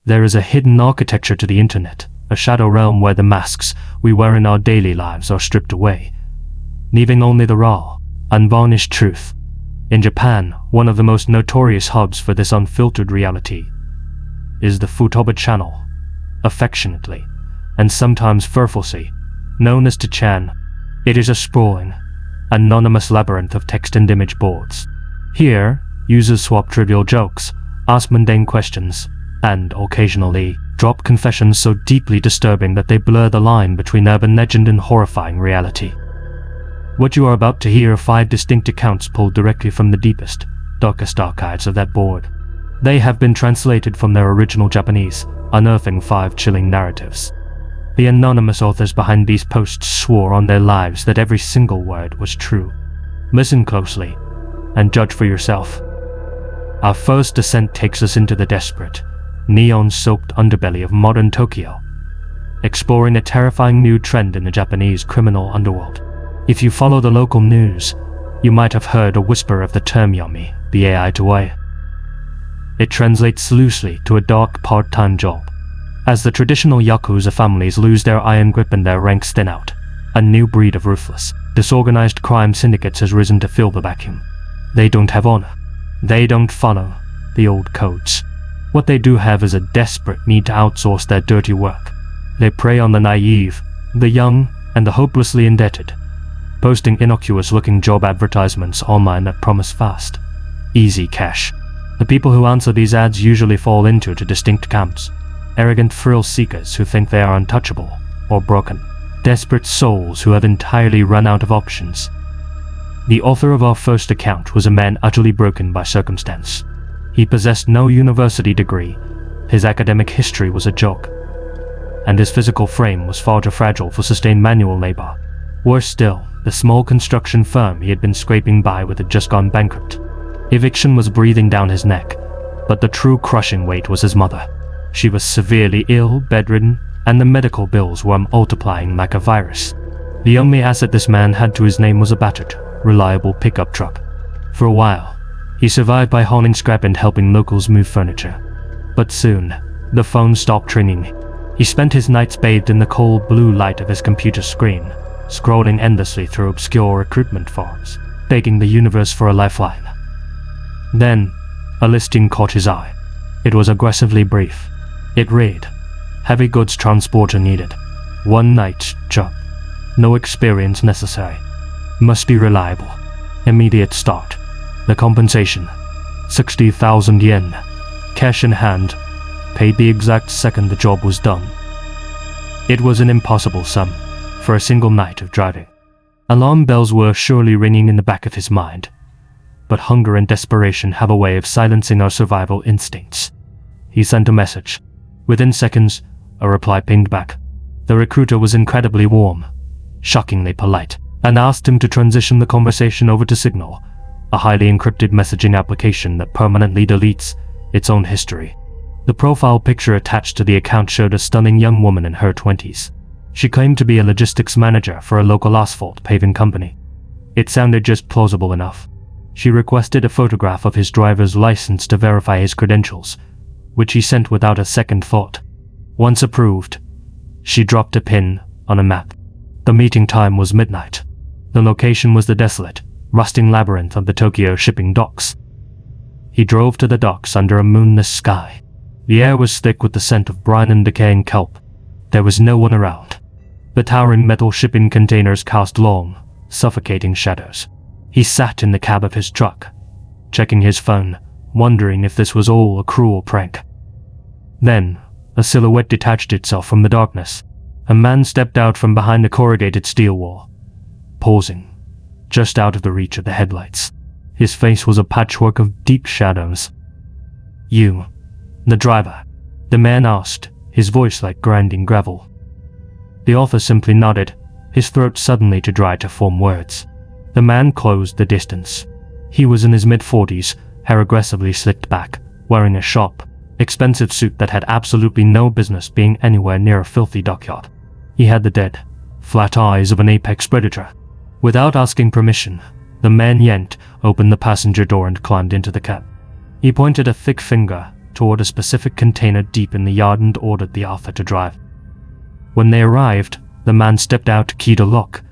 There is a hidden architecture to the internet, a shadow realm where the masks we wear in our daily lives are stripped away, leaving only the raw, unvarnished truth. In Japan, one of the most notorious hubs for this unfiltered reality is the Futaba Channel, affectionately, and sometimes furfully, known as Chan. It is a sprawling, anonymous labyrinth of text and image boards. Here, users swap trivial jokes, ask mundane questions, and, occasionally, drop confessions so deeply disturbing that they blur the line between urban legend and horrifying reality. What you are about to hear are 5 distinct accounts pulled directly from the deepest, darkest archives of that board. They have been translated from their original Japanese, unearthing 5 chilling narratives. The anonymous authors behind these posts swore on their lives that every single word was true. Listen closely, and judge for yourself. Our first descent takes us into the desperate, neon-soaked underbelly of modern Tokyo, exploring a terrifying new trend in the Japanese criminal underworld. If you follow the local news, you might have heard a whisper of the term Yami Baito. It translates loosely to a dark part-time job. As the traditional Yakuza families lose their iron grip and their ranks thin out, a new breed of ruthless, disorganized crime syndicates has risen to fill the vacuum. They don't have honor. They don't follow the old codes. What they do have is a desperate need to outsource their dirty work. They prey on the naive, the young, and the hopelessly indebted, posting innocuous-looking job advertisements online that promise fast, easy cash. The people who answer these ads usually fall into 2 distinct camps: arrogant thrill seekers who think they are untouchable or broken, desperate souls who have entirely run out of options. The author of our first account was a man utterly broken by circumstance. He possessed no university degree, his academic history was a joke, and his physical frame was far too fragile for sustained manual labor. Worse still, the small construction firm he had been scraping by with had just gone bankrupt. Eviction was breathing down his neck, but the true crushing weight was his mother. She was severely ill, bedridden, and the medical bills were multiplying like a virus. The only asset this man had to his name was a battered, reliable pickup truck. For a while, he survived by hauling scrap and helping locals move furniture. But soon, the phone stopped ringing. He spent his nights bathed in the cold blue light of his computer screen, scrolling endlessly through obscure recruitment forums, begging the universe for a lifeline. Then, a listing caught his eye. It was aggressively brief. It read, "Heavy goods transporter needed. 1 night job. No experience necessary. Must be reliable. Immediate start. The compensation, 60,000 yen. Cash in hand. Paid the exact second the job was done." It was an impossible sum for a single night of driving. Alarm bells were surely ringing in the back of his mind, but hunger and desperation have a way of silencing our survival instincts. He sent a message. Within seconds, a reply pinged back. The recruiter was incredibly warm, shockingly polite, and asked him to transition the conversation over to Signal, a highly encrypted messaging application that permanently deletes its own history. The profile picture attached to the account showed a stunning young woman in her 20s. She claimed to be a logistics manager for a local asphalt paving company. It sounded just plausible enough. She requested a photograph of his driver's license to verify his credentials, which he sent without a second thought. Once approved, she dropped a pin on a map. The meeting time was midnight. The location was the desolate, rusting labyrinth of the Tokyo shipping docks. He drove to the docks under a moonless sky. The air was thick with the scent of brine and decaying kelp. There was no one around. The towering metal shipping containers cast long, suffocating shadows. He sat in the cab of his truck, checking his phone, wondering if this was all a cruel prank. Then, a silhouette detached itself from the darkness. A man stepped out from behind a corrugated steel wall, pausing, just out of the reach of the headlights. His face was a patchwork of deep shadows. "You, the driver?" the man asked, his voice like grinding gravel. The author simply nodded, his throat suddenly too dry to form words. The man closed the distance. He was in his mid-40s, hair aggressively slicked back, wearing a sharp, expensive suit that had absolutely no business being anywhere near a filthy dockyard. He had the dead, flat eyes of an apex predator. Without asking permission, the man yanked open the passenger door and climbed into the cab. He pointed a thick finger toward a specific container deep in the yard and ordered the author to drive. When they arrived, the man stepped out to key the lock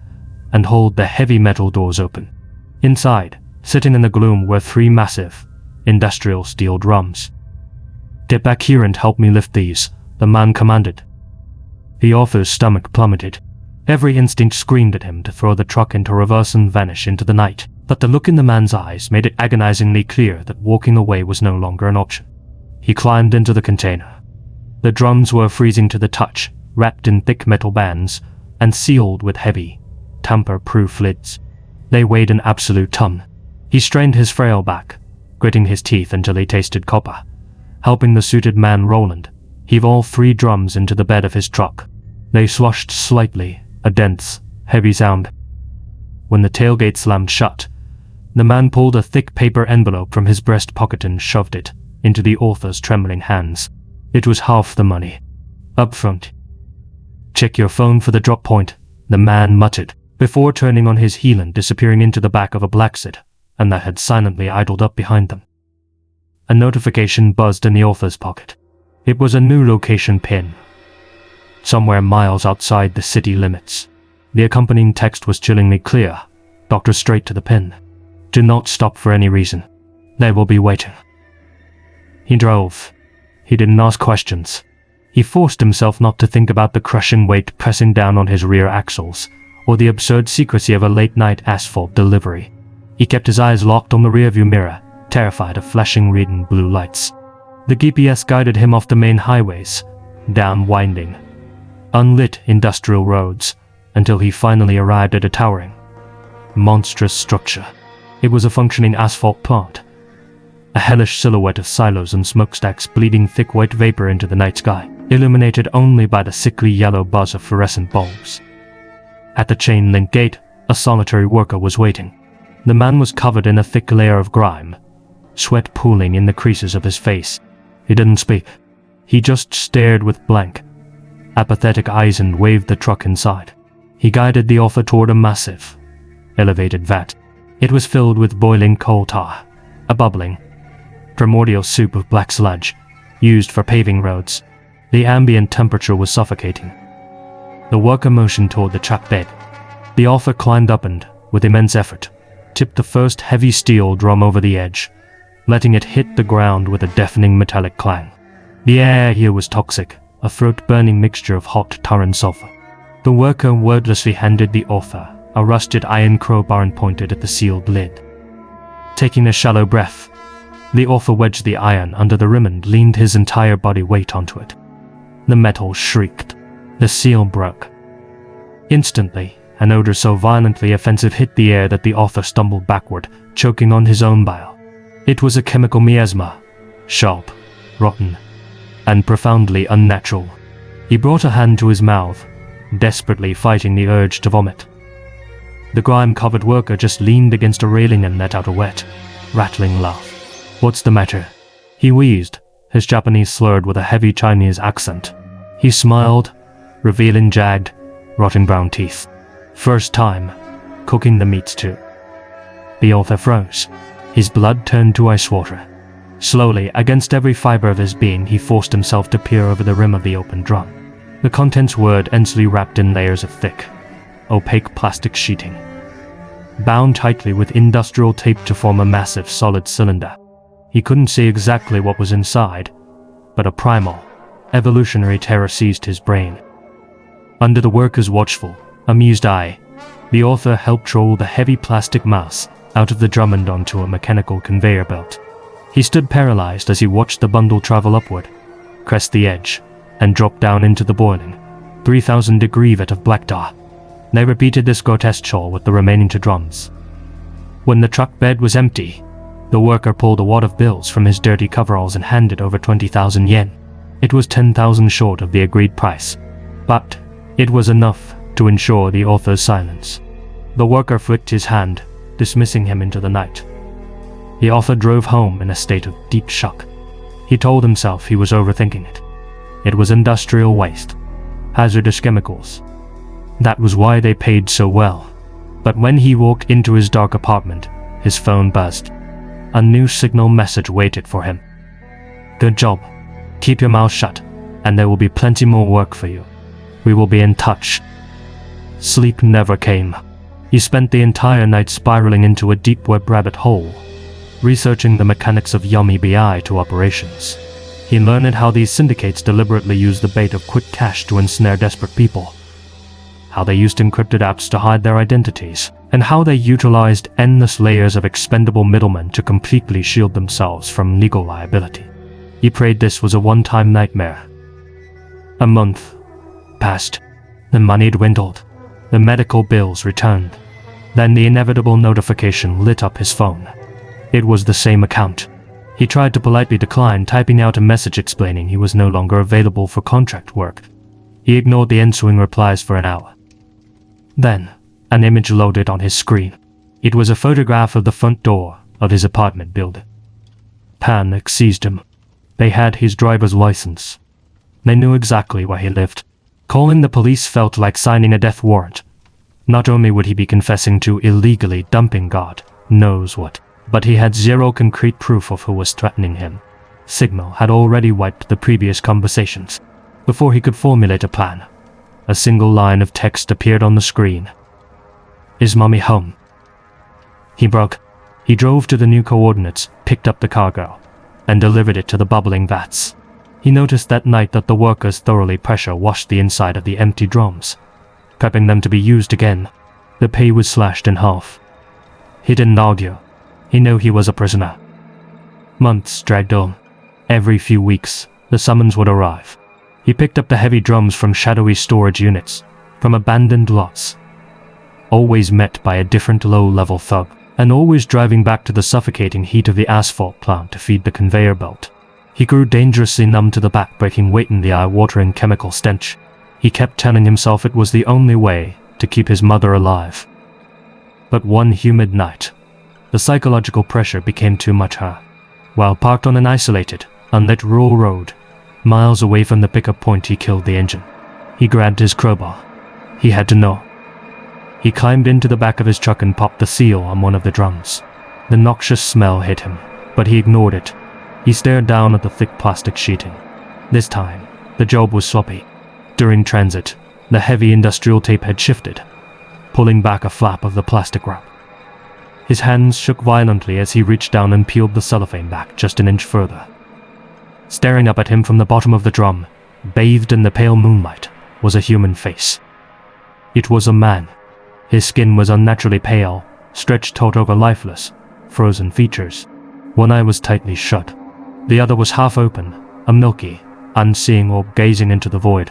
and hold the heavy metal doors open. Inside, sitting in the gloom, were 3 massive, industrial steel drums. "Get back here and help me lift these," the man commanded. The author's stomach plummeted. Every instinct screamed at him to throw the truck into reverse and vanish into the night, but the look in the man's eyes made it agonizingly clear that walking away was no longer an option. He climbed into the container. The drums were freezing to the touch, wrapped in thick metal bands and sealed with heavy, tamper-proof lids. They weighed an absolute ton. He strained his frail back, gritting his teeth until he tasted copper, helping the suited man Roland heave all 3 drums into the bed of his truck. They sloshed slightly, a dense, heavy sound. When the tailgate slammed shut, the man pulled a thick paper envelope from his breast pocket and shoved it into the author's trembling hands. It was half the money. Up front. "Check your phone for the drop point," the man muttered, before turning on his heel and disappearing into the back of a black Sid, and that had silently idled up behind them. A notification buzzed in the author's pocket. It was a new location pin, somewhere miles outside the city limits. The accompanying text was chillingly clear, doctored straight to the pin. "Do not stop for any reason. They will be waiting." He drove. He didn't ask questions. He forced himself not to think about the crushing weight pressing down on his rear axles, or the absurd secrecy of a late-night asphalt delivery. He kept his eyes locked on the rearview mirror, terrified of flashing red and blue lights. The GPS guided him off the main highways, down winding, unlit industrial roads, until he finally arrived at a towering, monstrous structure. It was a functioning asphalt plant, a hellish silhouette of silos and smokestacks bleeding thick white vapor into the night sky, illuminated only by the sickly yellow buzz of fluorescent bulbs. At the chain-link gate, a solitary worker was waiting. The man was covered in a thick layer of grime, sweat pooling in the creases of his face. He didn't speak. He just stared with blank, apathetic eyes and waved the truck inside. He guided the author toward a massive, elevated vat. It was filled with boiling coal tar, a bubbling, primordial soup of black sludge, used for paving roads. The ambient temperature was suffocating. The worker motioned toward the truck bed. The author climbed up and, with immense effort, tipped the first heavy steel drum over the edge, letting it hit the ground with a deafening metallic clang. The air here was toxic, a throat-burning mixture of hot tar and sulfur. The worker wordlessly handed the author a rusted iron crowbar and pointed at the sealed lid. Taking a shallow breath, the author wedged the iron under the rim and leaned his entire body weight onto it. The metal shrieked. The seal broke. Instantly, an odor so violently offensive hit the air that the author stumbled backward, choking on his own bile. It was a chemical miasma, sharp, rotten, and profoundly unnatural. He brought a hand to his mouth, desperately fighting the urge to vomit. The grime-covered worker just leaned against a railing and let out a wet, rattling laugh. "What's the matter?" He wheezed, his Japanese slurred with a heavy Chinese accent. He smiled, revealing jagged, rotting brown teeth. "First time cooking the meats too." The author froze. His blood turned to ice water. Slowly, against every fiber of his being, he forced himself to peer over the rim of the open drum. The contents were densely wrapped in layers of thick, opaque plastic sheeting, bound tightly with industrial tape to form a massive solid cylinder. He couldn't see exactly what was inside, but a primal, evolutionary terror seized his brain. Under the worker's watchful, amused eye, the author helped roll the heavy plastic mass out of the drum and onto a mechanical conveyor belt. He stood paralyzed as he watched the bundle travel upward, crest the edge, and drop down into the boiling, 3,000-degree vat of black tar. They repeated this grotesque chore with the remaining 2 drums. When the truck bed was empty, the worker pulled a wad of bills from his dirty coveralls and handed over 20,000 yen. It was 10,000 short of the agreed price, but it was enough to ensure the author's silence. The worker flicked his hand, dismissing him into the night. The author drove home in a state of deep shock. He told himself he was overthinking it. It was industrial waste, hazardous chemicals. That was why they paid so well. But when he walked into his dark apartment, his phone buzzed. A new signal message waited for him. Good job. Keep your mouth shut, and there will be plenty more work for you. We will be in touch. Sleep never came. He spent the entire night spiraling into a deep web rabbit hole, researching the mechanics of Yami Baito operations. He learned how these syndicates deliberately use the bait of quick cash to ensnare desperate people, how they used encrypted apps to hide their identities, and how they utilized endless layers of expendable middlemen to completely shield themselves from legal liability. He prayed this was a one-time nightmare. A month passed. The money dwindled. The medical bills returned. Then the inevitable notification lit up his phone. It was the same account. He tried to politely decline, typing out a message explaining he was no longer available for contract work. He ignored the ensuing replies for an hour. Then, an image loaded on his screen. It was a photograph of the front door of his apartment building. Panic seized him. They had his driver's license. They knew exactly where he lived. Calling the police felt like signing a death warrant. Not only would he be confessing to illegally dumping God knows what, but he had zero concrete proof of who was threatening him. Signal had already wiped the previous conversations. Before he could formulate a plan, a single line of text appeared on the screen. Is Mommy home? He broke. He drove to the new coordinates, picked up the cargo, and delivered it to the bubbling vats. He noticed that night that the workers thoroughly pressure-washed the inside of the empty drums, prepping them to be used again. The pay was slashed in half. He didn't argue. He knew he was a prisoner. Months dragged on. Every few weeks, the summons would arrive. He picked up the heavy drums from shadowy storage units, from abandoned lots, always met by a different low-level thug, and always driving back to the suffocating heat of the asphalt plant to feed the conveyor belt. He grew dangerously numb to the back-breaking weight and the eye-watering chemical stench. He kept telling himself it was the only way to keep his mother alive. But one humid night, the psychological pressure became too much her. While parked on an isolated, unlit rural road, miles away from the pickup point, he killed the engine. He grabbed his crowbar. He had to know. He climbed into the back of his truck and popped the seal on one of the drums. The noxious smell hit him, but he ignored it. He stared down at the thick plastic sheeting. This time, the job was sloppy. During transit, the heavy industrial tape had shifted, pulling back a flap of the plastic wrap. His hands shook violently as he reached down and peeled the cellophane back just an inch further. Staring up at him from the bottom of the drum, bathed in the pale moonlight, was a human face. It was a man. His skin was unnaturally pale, stretched taut over lifeless, frozen features. One eye was tightly shut. The other was half open, a milky, unseeing orb gazing into the void.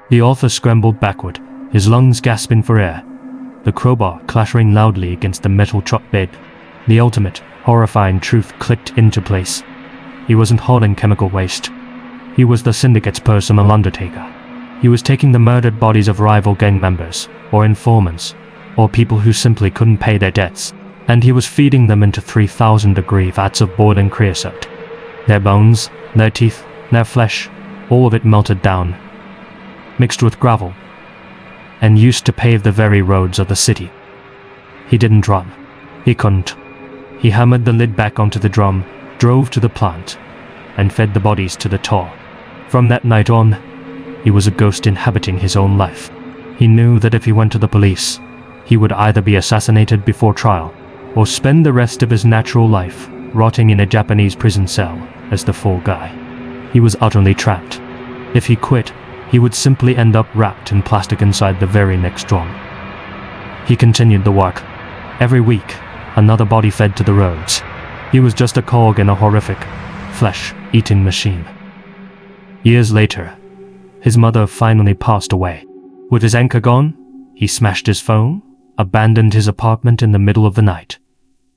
The author scrambled backward, his lungs gasping for air, the crowbar clattering loudly against the metal truck bed. The ultimate, horrifying truth clicked into place. He wasn't hauling chemical waste. He was the syndicate's personal undertaker. He was taking the murdered bodies of rival gang members, or informants, or people who simply couldn't pay their debts, and he was feeding them into 3,000-degree vats of boiling creosote. Their bones, their teeth, their flesh, all of it melted down, mixed with gravel, and used to pave the very roads of the city. He didn't run. He couldn't. He hammered the lid back onto the drum, drove to the plant, and fed the bodies to the tar. From that night on, he was a ghost inhabiting his own life. He knew that if he went to the police, he would either be assassinated before trial, or spend the rest of his natural life rotting in a Japanese prison cell as the fall guy. He was utterly trapped. If he quit, he would simply end up wrapped in plastic inside the very next drum. He continued the work. Every week, another body fed to the roads. He was just a cog in a horrific, flesh-eating machine. Years later, his mother finally passed away. With his anchor gone, he smashed his phone, abandoned his apartment in the middle of the night,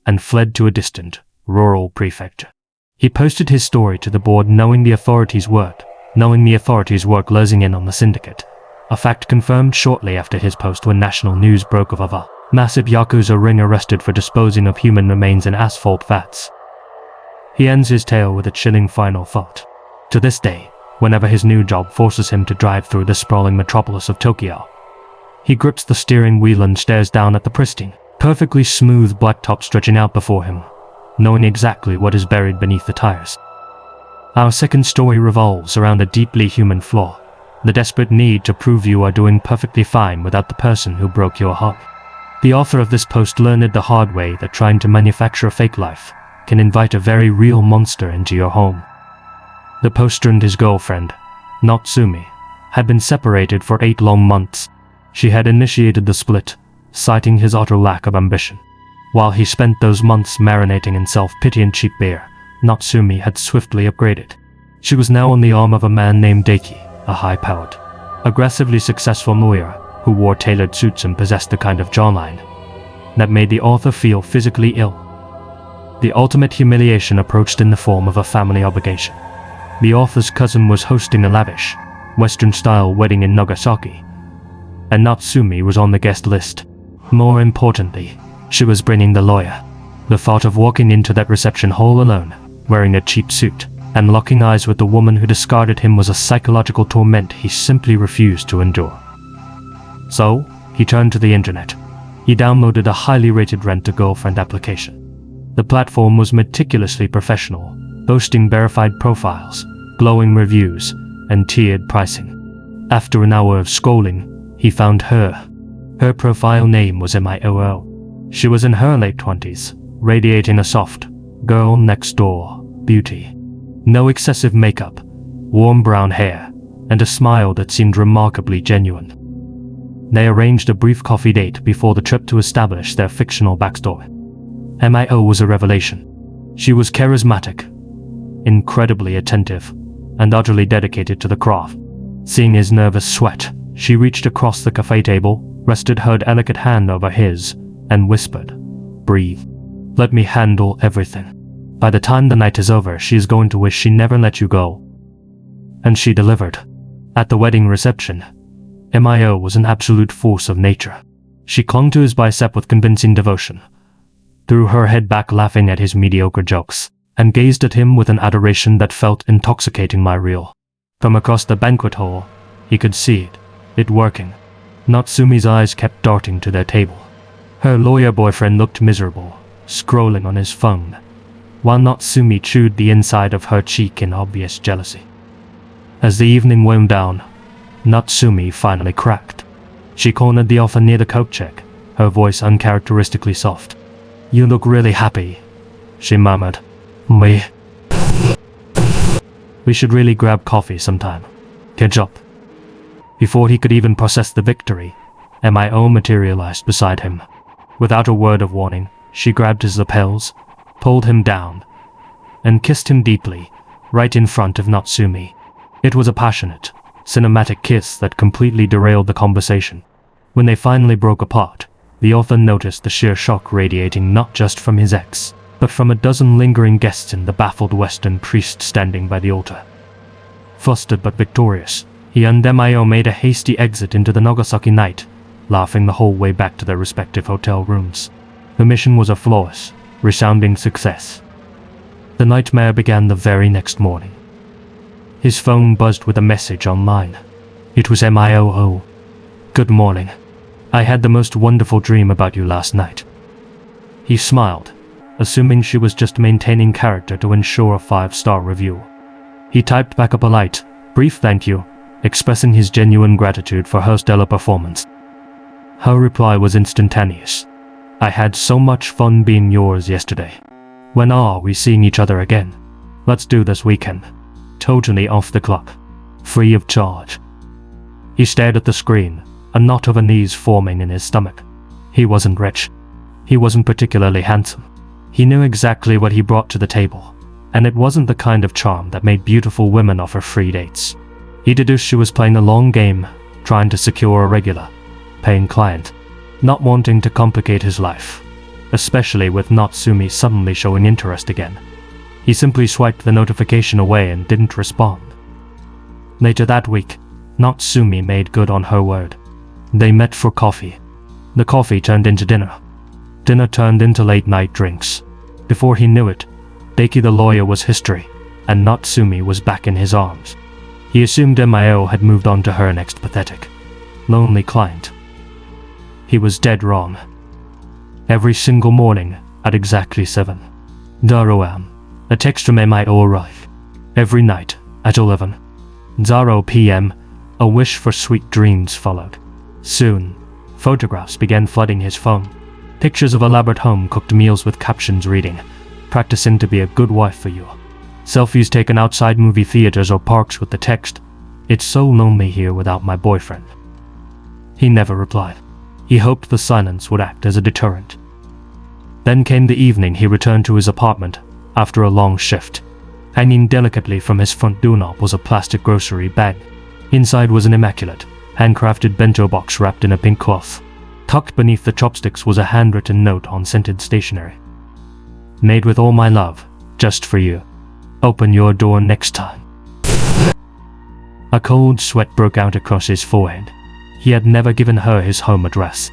and fled to a distant, rural prefecture. He posted his story to the board knowing the authorities were closing in on the syndicate, a fact confirmed shortly after his post when national news broke of a massive Yakuza ring arrested for disposing of human remains in asphalt vats. He ends his tale with a chilling final thought. To this day, whenever his new job forces him to drive through the sprawling metropolis of Tokyo, he grips the steering wheel and stares down at the pristine, perfectly smooth blacktop stretching out before him, knowing exactly what is buried beneath the tires. Our second story revolves around a deeply human flaw, the desperate need to prove you are doing perfectly fine without the person who broke your heart. The author of this post learned the hard way that trying to manufacture a fake life can invite a very real monster into your home. The poster and his girlfriend, Natsumi, had been separated for 8 long months. She had initiated the split, citing his utter lack of ambition. While he spent those months marinating in self-pity and cheap beer, Natsumi had swiftly upgraded. She was now on the arm of a man named Daiki, a high-powered, aggressively successful lawyer who wore tailored suits and possessed the kind of jawline that made the author feel physically ill. The ultimate humiliation approached in the form of a family obligation. The author's cousin was hosting a lavish, Western-style wedding in Nagasaki, and Natsumi was on the guest list. More importantly, she was bringing the lawyer. The thought of walking into that reception hall alone, wearing a cheap suit, and locking eyes with the woman who discarded him was a psychological torment he simply refused to endure. So, he turned to the internet. He downloaded a highly rated rent-a-girlfriend application. The platform was meticulously professional, boasting verified profiles, glowing reviews, and tiered pricing. After an hour of scrolling, he found her. Her profile name was MIOO. She was in her late 20s, radiating a soft, girl-next-door beauty. No excessive makeup, warm brown hair, and a smile that seemed remarkably genuine. They arranged a brief coffee date before the trip to establish their fictional backstory. MIO was a revelation. She was charismatic, incredibly attentive, and utterly dedicated to the craft. Seeing his nervous sweat, she reached across the cafe table, rested her delicate hand over his, and whispered, "Breathe. Let me handle everything. By the time the night is over, she is going to wish she never let you go." And she delivered. At the wedding reception, MIO was an absolute force of nature. She clung to his bicep with convincing devotion, threw her head back laughing at his mediocre jokes, and gazed at him with an adoration that felt intoxicatingly real. From across the banquet hall, he could see it working. Natsumi's eyes kept darting to their table. Her lawyer boyfriend looked miserable, scrolling on his phone, while Natsumi chewed the inside of her cheek in obvious jealousy. As the evening wound down, Natsumi finally cracked. She cornered the author near the coat check, her voice uncharacteristically soft. "You look really happy," she murmured. We should really grab coffee sometime. Catch up." Before he could even process the victory, MIO materialized beside him. Without a word of warning, she grabbed his lapels, pulled him down, and kissed him deeply, right in front of Natsumi. It was a passionate, cinematic kiss that completely derailed the conversation. When they finally broke apart, the author noticed the sheer shock radiating not just from his ex, but from a dozen lingering guests and the baffled Western priest standing by the altar. Flustered but victorious, he and MIO made a hasty exit into the Nagasaki night, laughing the whole way back to their respective hotel rooms. The mission was a flawless, resounding success. The nightmare began the very next morning. His phone buzzed with a message online. It was MIOO. "Good morning. I had the most wonderful dream about you last night." He smiled, assuming she was just maintaining character to ensure a 5-star review. He typed back a polite, brief thank you, expressing his genuine gratitude for her stellar performance. Her reply was instantaneous. "I had so much fun being yours yesterday. When are we seeing each other again? Let's do this weekend. Totally off the clock. Free of charge." He stared at the screen, a knot of unease forming in his stomach. He wasn't rich. He wasn't particularly handsome. He knew exactly what he brought to the table, and it wasn't the kind of charm that made beautiful women offer free dates. He deduced she was playing a long game, trying to secure a regular, paying client, not wanting to complicate his life, especially with Natsumi suddenly showing interest again. He simply swiped the notification away and didn't respond. Later that week, Natsumi made good on her word. They met for coffee. The coffee turned into dinner. Dinner turned into late-night drinks. Before he knew it, Daiki the lawyer was history, and Natsumi was back in his arms. He assumed MIO had moved on to her next pathetic, lonely client. He was dead wrong. Every single morning, at exactly 7, Daruam, a text from MIO arrived. Every night, at 11:00 p.m., a wish for sweet dreams followed. Soon, photographs began flooding his phone. Pictures of elaborate home-cooked meals with captions reading, "Practicing to be a good wife for you." Selfies taken outside movie theaters or parks with the text, "It's so lonely here without my boyfriend." He never replied. He hoped the silence would act as a deterrent. Then came the evening he returned to his apartment after a long shift. Hanging delicately from his front doorknob was a plastic grocery bag. Inside was an immaculate, handcrafted bento box wrapped in a pink cloth. Tucked beneath the chopsticks was a handwritten note on scented stationery. "Made with all my love, just for you. Open your door next time." A cold sweat broke out across his forehead. He had never given her his home address.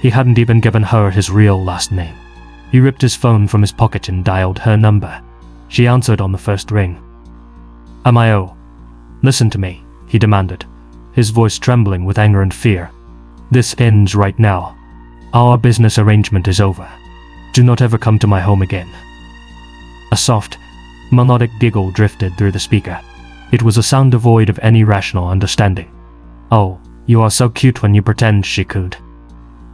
He hadn't even given her his real last name. He ripped his phone from his pocket and dialed her number. She answered on the first ring. "Amio, listen to me," he demanded, his voice trembling with anger and fear. "This ends right now. Our business arrangement is over. Do not ever come to my home again." A soft, melodic giggle drifted through the speaker. It was a sound devoid of any rational understanding. "Oh, you are so cute when you pretend," she cooed.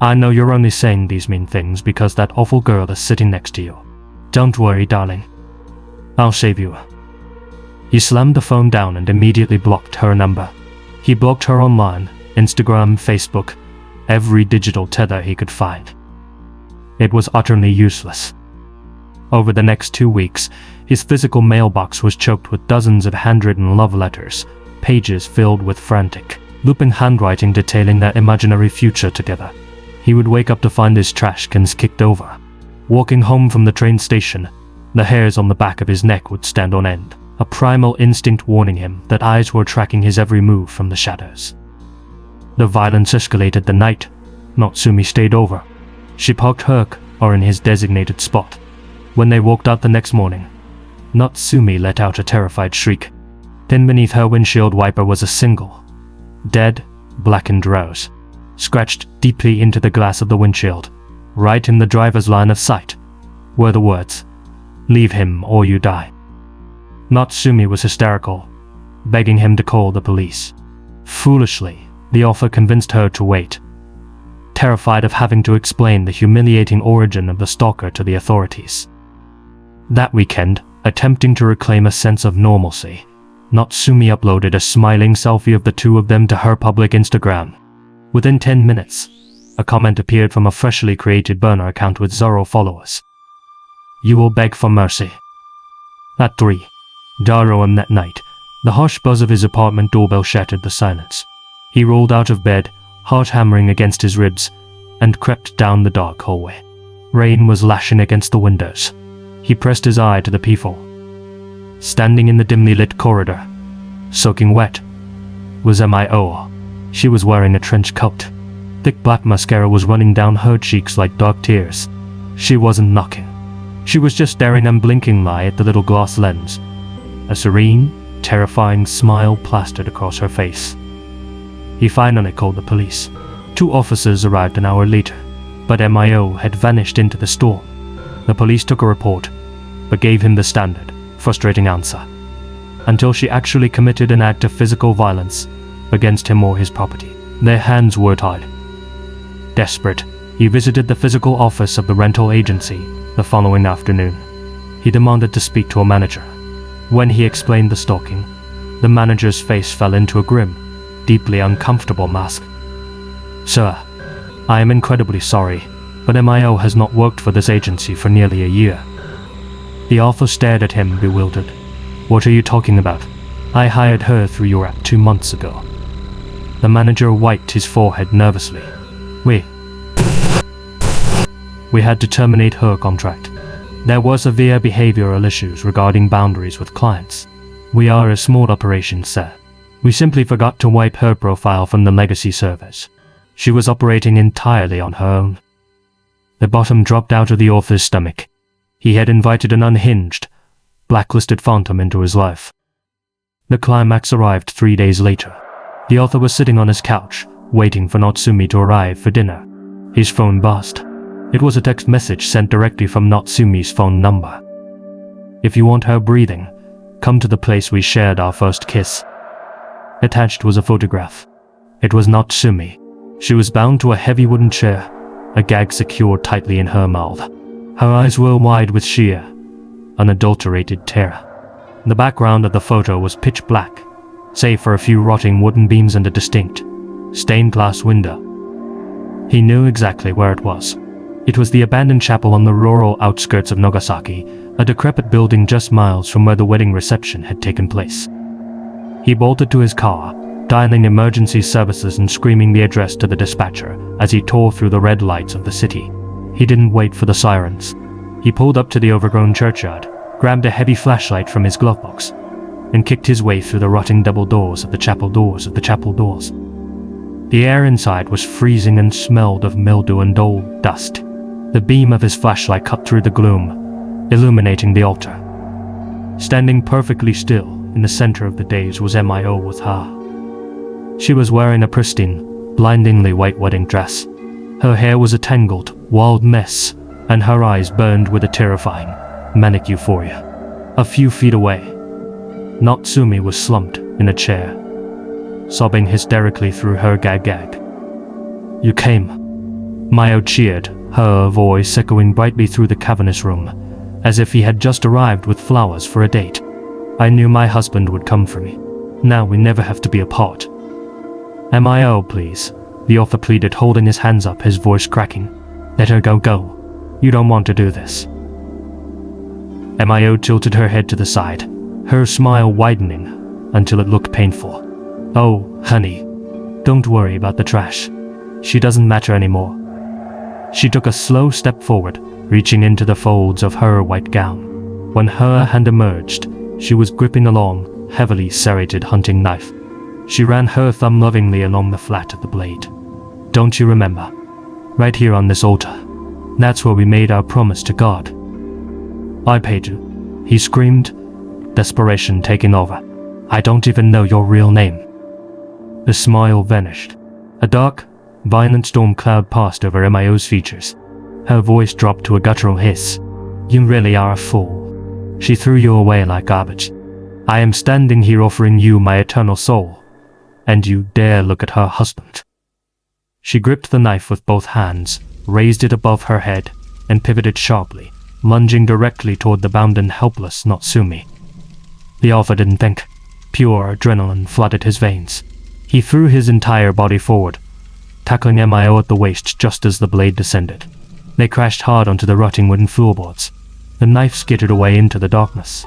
"I know you're only saying these mean things because that awful girl is sitting next to you. Don't worry, darling. I'll save you." He slammed the phone down and immediately blocked her number. He blocked her online, Instagram, Facebook, every digital tether he could find. It was utterly useless. Over the next 2 weeks, his physical mailbox was choked with dozens of handwritten love letters, pages filled with frantic, looping handwriting detailing their imaginary future together. He would wake up to find his trash cans kicked over. Walking home from the train station, the hairs on the back of his neck would stand on end, a primal instinct warning him that eyes were tracking his every move from the shadows. The violence escalated the night Natsumi stayed over. She parked her car in his designated spot. When they walked out the next morning, Natsumi let out a terrified shriek. Pinned beneath her windshield wiper was a single, dead, blackened rose, scratched deeply into the glass of the windshield. Right in the driver's line of sight were the words, "Leave him or you die." Natsumi was hysterical, begging him to call the police. Foolishly, the offer convinced her to wait, terrified of having to explain the humiliating origin of the stalker to the authorities. That weekend, attempting to reclaim a sense of normalcy, Natsumi uploaded a smiling selfie of the two of them to her public Instagram. Within 10 minutes, a comment appeared from a freshly created burner account with 0 followers. "You will beg for mercy." At 3:00 am that night, the harsh buzz of his apartment doorbell shattered the silence. He rolled out of bed, heart hammering against his ribs, and crept down the dark hallway. Rain was lashing against the windows. He pressed his eye to the peephole. Standing in the dimly lit corridor, soaking wet, was Mio. She was wearing a trench coat. Thick black mascara was running down her cheeks like dark tears. She wasn't knocking. She was just staring unblinkingly at the little glass lens. A serene, terrifying smile plastered across her face. He finally called the police. 2 officers arrived an hour later, but Mio had vanished into the storm. The police took a report, but gave him the standard, frustrating answer, until she actually committed an act of physical violence against him or his property. Their hands were tied. Desperate, he visited the physical office of the rental agency the following afternoon. He demanded to speak to a manager. When he explained the stalking, the manager's face fell into a grim, deeply uncomfortable mask. "Sir, I am incredibly sorry, but Mio has not worked for this agency for nearly a year." The author stared at him, bewildered. "What are you talking about? I hired her through your app 2 months ago." The manager wiped his forehead nervously. We had to terminate her contract. There were severe behavioral issues regarding boundaries with clients. We are a small operation, sir. We simply forgot to wipe her profile from the legacy servers. She was operating entirely on her own. The bottom dropped out of the author's stomach. He had invited an unhinged, blacklisted phantom into his life. The climax arrived 3 days later. The author was sitting on his couch, waiting for Natsumi to arrive for dinner. His phone buzzed. It was a text message sent directly from Natsumi's phone number. "If you want her breathing, Come to the place we shared our first kiss." Attached was a photograph. It was not Sumi. She was bound to a heavy wooden chair, a gag secured tightly in her mouth. Her eyes were wide with sheer, unadulterated terror. The background of the photo was pitch black, save for a few rotting wooden beams and a distinct, stained glass window. He knew exactly where it was. It was the abandoned chapel on the rural outskirts of Nagasaki, a decrepit building just miles from where the wedding reception had taken place. He bolted to his car, dialing emergency services and screaming the address to the dispatcher as he tore through the red lights of the city. He didn't wait for the sirens. He pulled up to the overgrown churchyard, grabbed a heavy flashlight from his glove box, and kicked his way through the rotting double doors of the chapel doors. The air inside was freezing and smelled of mildew and old dust. The beam of his flashlight cut through the gloom, illuminating the altar. Standing perfectly still in the center of the dais was Mio with her. She was wearing a pristine, blindingly white wedding dress. Her hair was a tangled, wild mess, and her eyes burned with a terrifying, manic euphoria. A few feet away, Natsumi was slumped in a chair, sobbing hysterically through her gag. "You came." Mio cheered, her voice echoing brightly through the cavernous room, as if he had just arrived with flowers for a date. "I knew my husband would come for me. Now we never have to be apart." "Mio, please," the author pleaded, holding his hands up, his voice cracking. "Let her go. You don't want to do this." Mio tilted her head to the side, her smile widening until it looked painful. "Oh, honey, don't worry about the trash. She doesn't matter anymore." She took a slow step forward, reaching into the folds of her white gown. When her hand emerged, she was gripping a long, heavily serrated hunting knife. She ran her thumb lovingly along the flat of the blade. "Don't you remember? Right here on this altar. That's where we made our promise to God." "I paid you," he screamed, desperation taking over. "I don't even know your real name." The smile vanished. A dark, violent storm cloud passed over Mio's features. Her voice dropped to a guttural hiss. "You really are a fool. She threw you away like garbage. I am standing here offering you my eternal soul, and you dare look at her husband." She gripped the knife with both hands, raised it above her head, and pivoted sharply, lunging directly toward the bound and helpless Natsumi. The author didn't think. Pure adrenaline flooded his veins. He threw his entire body forward, tackling Mio at the waist just as the blade descended. They crashed hard onto the rotting wooden floorboards. The knife skittered away into the darkness.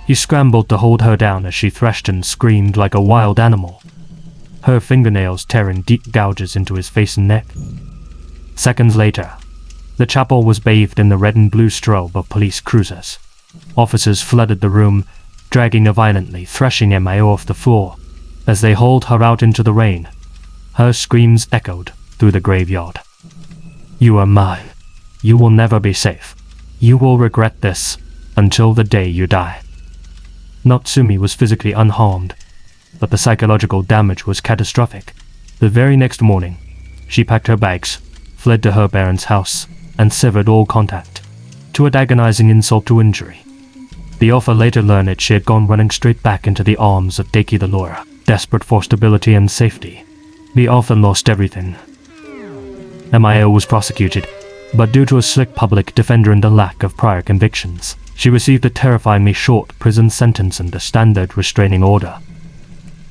He scrambled to hold her down as she threshed and screamed like a wild animal, her fingernails tearing deep gouges into his face and neck. Seconds later, the chapel was bathed in the red and blue strobe of police cruisers. Officers flooded the room, dragging her violently, thrashing Mio off the floor. As they hauled her out into the rain, her screams echoed through the graveyard. "You are mine. You will never be safe. You will regret this until the day you die." Natsumi was physically unharmed, but the psychological damage was catastrophic. The very next morning, she packed her bags, fled to her parents' house, and severed all contact, to an agonizing insult to injury. The author later learned that she had gone running straight back into the arms of Deki the lawyer, desperate for stability and safety. The author lost everything. Mio was prosecuted, but due to a slick public defender and a lack of prior convictions, she received a terrifyingly short prison sentence and a standard restraining order.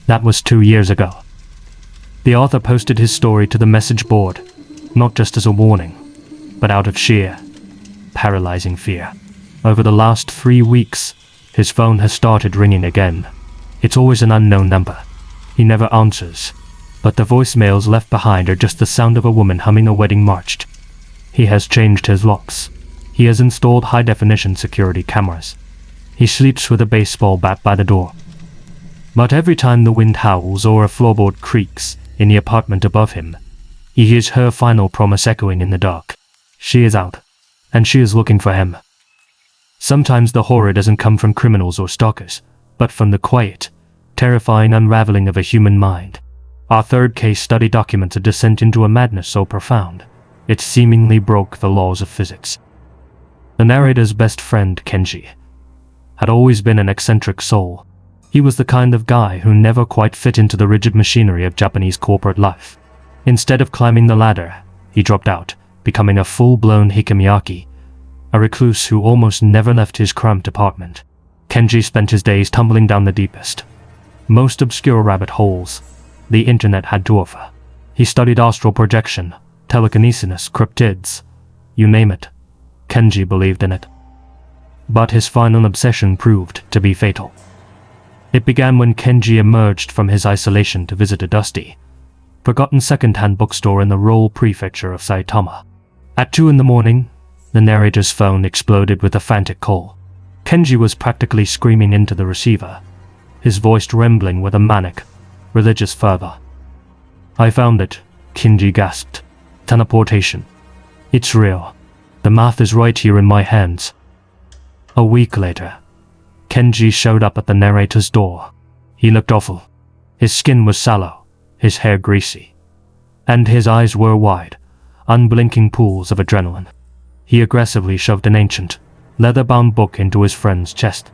That was 2 years ago. The author posted his story to the message board, not just as a warning, but out of sheer, paralyzing fear. Over the last 3 weeks, his phone has started ringing again. It's always an unknown number. He never answers, but the voicemails left behind are just the sound of a woman humming a wedding march. He has changed his locks. He has installed high-definition security cameras. He sleeps with a baseball bat by the door. But every time the wind howls or a floorboard creaks in the apartment above him, he hears her final promise echoing in the dark. She is out, and she is looking for him. Sometimes the horror doesn't come from criminals or stalkers, but from the quiet, terrifying unraveling of a human mind. Our third case study documents a descent into a madness so profound, it seemingly broke the laws of physics. The narrator's best friend, Kenji, had always been an eccentric soul. He was the kind of guy who never quite fit into the rigid machinery of Japanese corporate life. Instead of climbing the ladder, he dropped out, becoming a full-blown hikimyaki, a recluse who almost never left his cramped apartment. Kenji spent his days tumbling down the deepest, most obscure rabbit holes the internet had to offer. He studied astral projection, telekinesis, cryptids, you name it. Kenji believed in it. But his final obsession proved to be fatal. It began when Kenji emerged from his isolation to visit a dusty, forgotten second-hand bookstore in the rural prefecture of Saitama. At 2 in the morning, the narrator's phone exploded with a frantic call. Kenji was practically screaming into the receiver, his voice trembling with a manic, religious fervor. "I found it," Kenji gasped. "Teleportation. It's real. The math is right here in my hands." A week later, Kenji showed up at the narrator's door. He looked awful. His skin was sallow, his hair greasy, and his eyes were wide, unblinking pools of adrenaline. He aggressively shoved an ancient, leather-bound book into his friend's chest.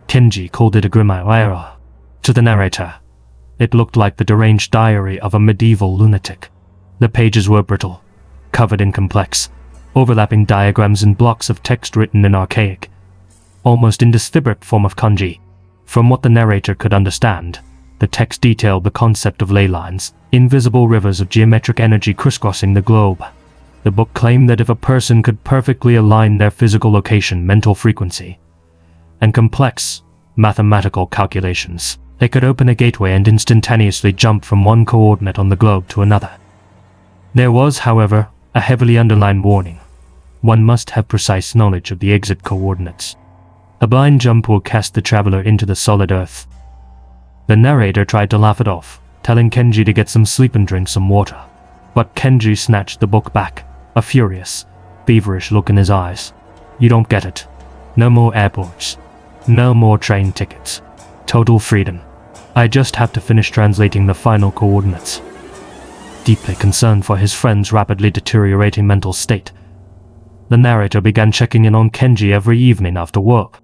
Kenji called it a grimoire. To the narrator, it looked like the deranged diary of a medieval lunatic. The pages were brittle, covered in complex, overlapping diagrams and blocks of text written in archaic, almost indescribable form of kanji. From what the narrator could understand, the text detailed the concept of ley lines, invisible rivers of geometric energy crisscrossing the globe. The book claimed that if a person could perfectly align their physical location, mental frequency, and complex mathematical calculations, they could open a gateway and instantaneously jump from one coordinate on the globe to another. There was, however, a heavily underlined warning. One must have precise knowledge of the exit coordinates. A blind jump will cast the traveler into the solid earth. The narrator tried to laugh it off, telling Kenji to get some sleep and drink some water. But Kenji snatched the book back, a furious, feverish look in his eyes. "You don't get it. No more airports. No more train tickets. Total freedom. I just have to finish translating the final coordinates." Deeply concerned for his friend's rapidly deteriorating mental state, the narrator began checking in on Kenji every evening after work.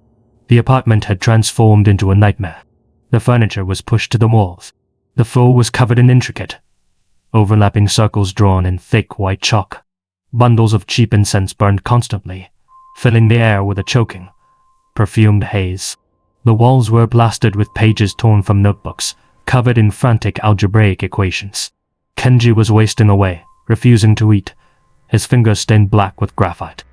The apartment had transformed into a nightmare. The furniture was pushed to the walls. The floor was covered in intricate, overlapping circles drawn in thick white chalk. Bundles of cheap incense burned constantly, filling the air with a choking, perfumed haze. The walls were plastered with pages torn from notebooks, covered in frantic algebraic equations. Kenji was wasting away, refusing to eat, his fingers stained black with graphite.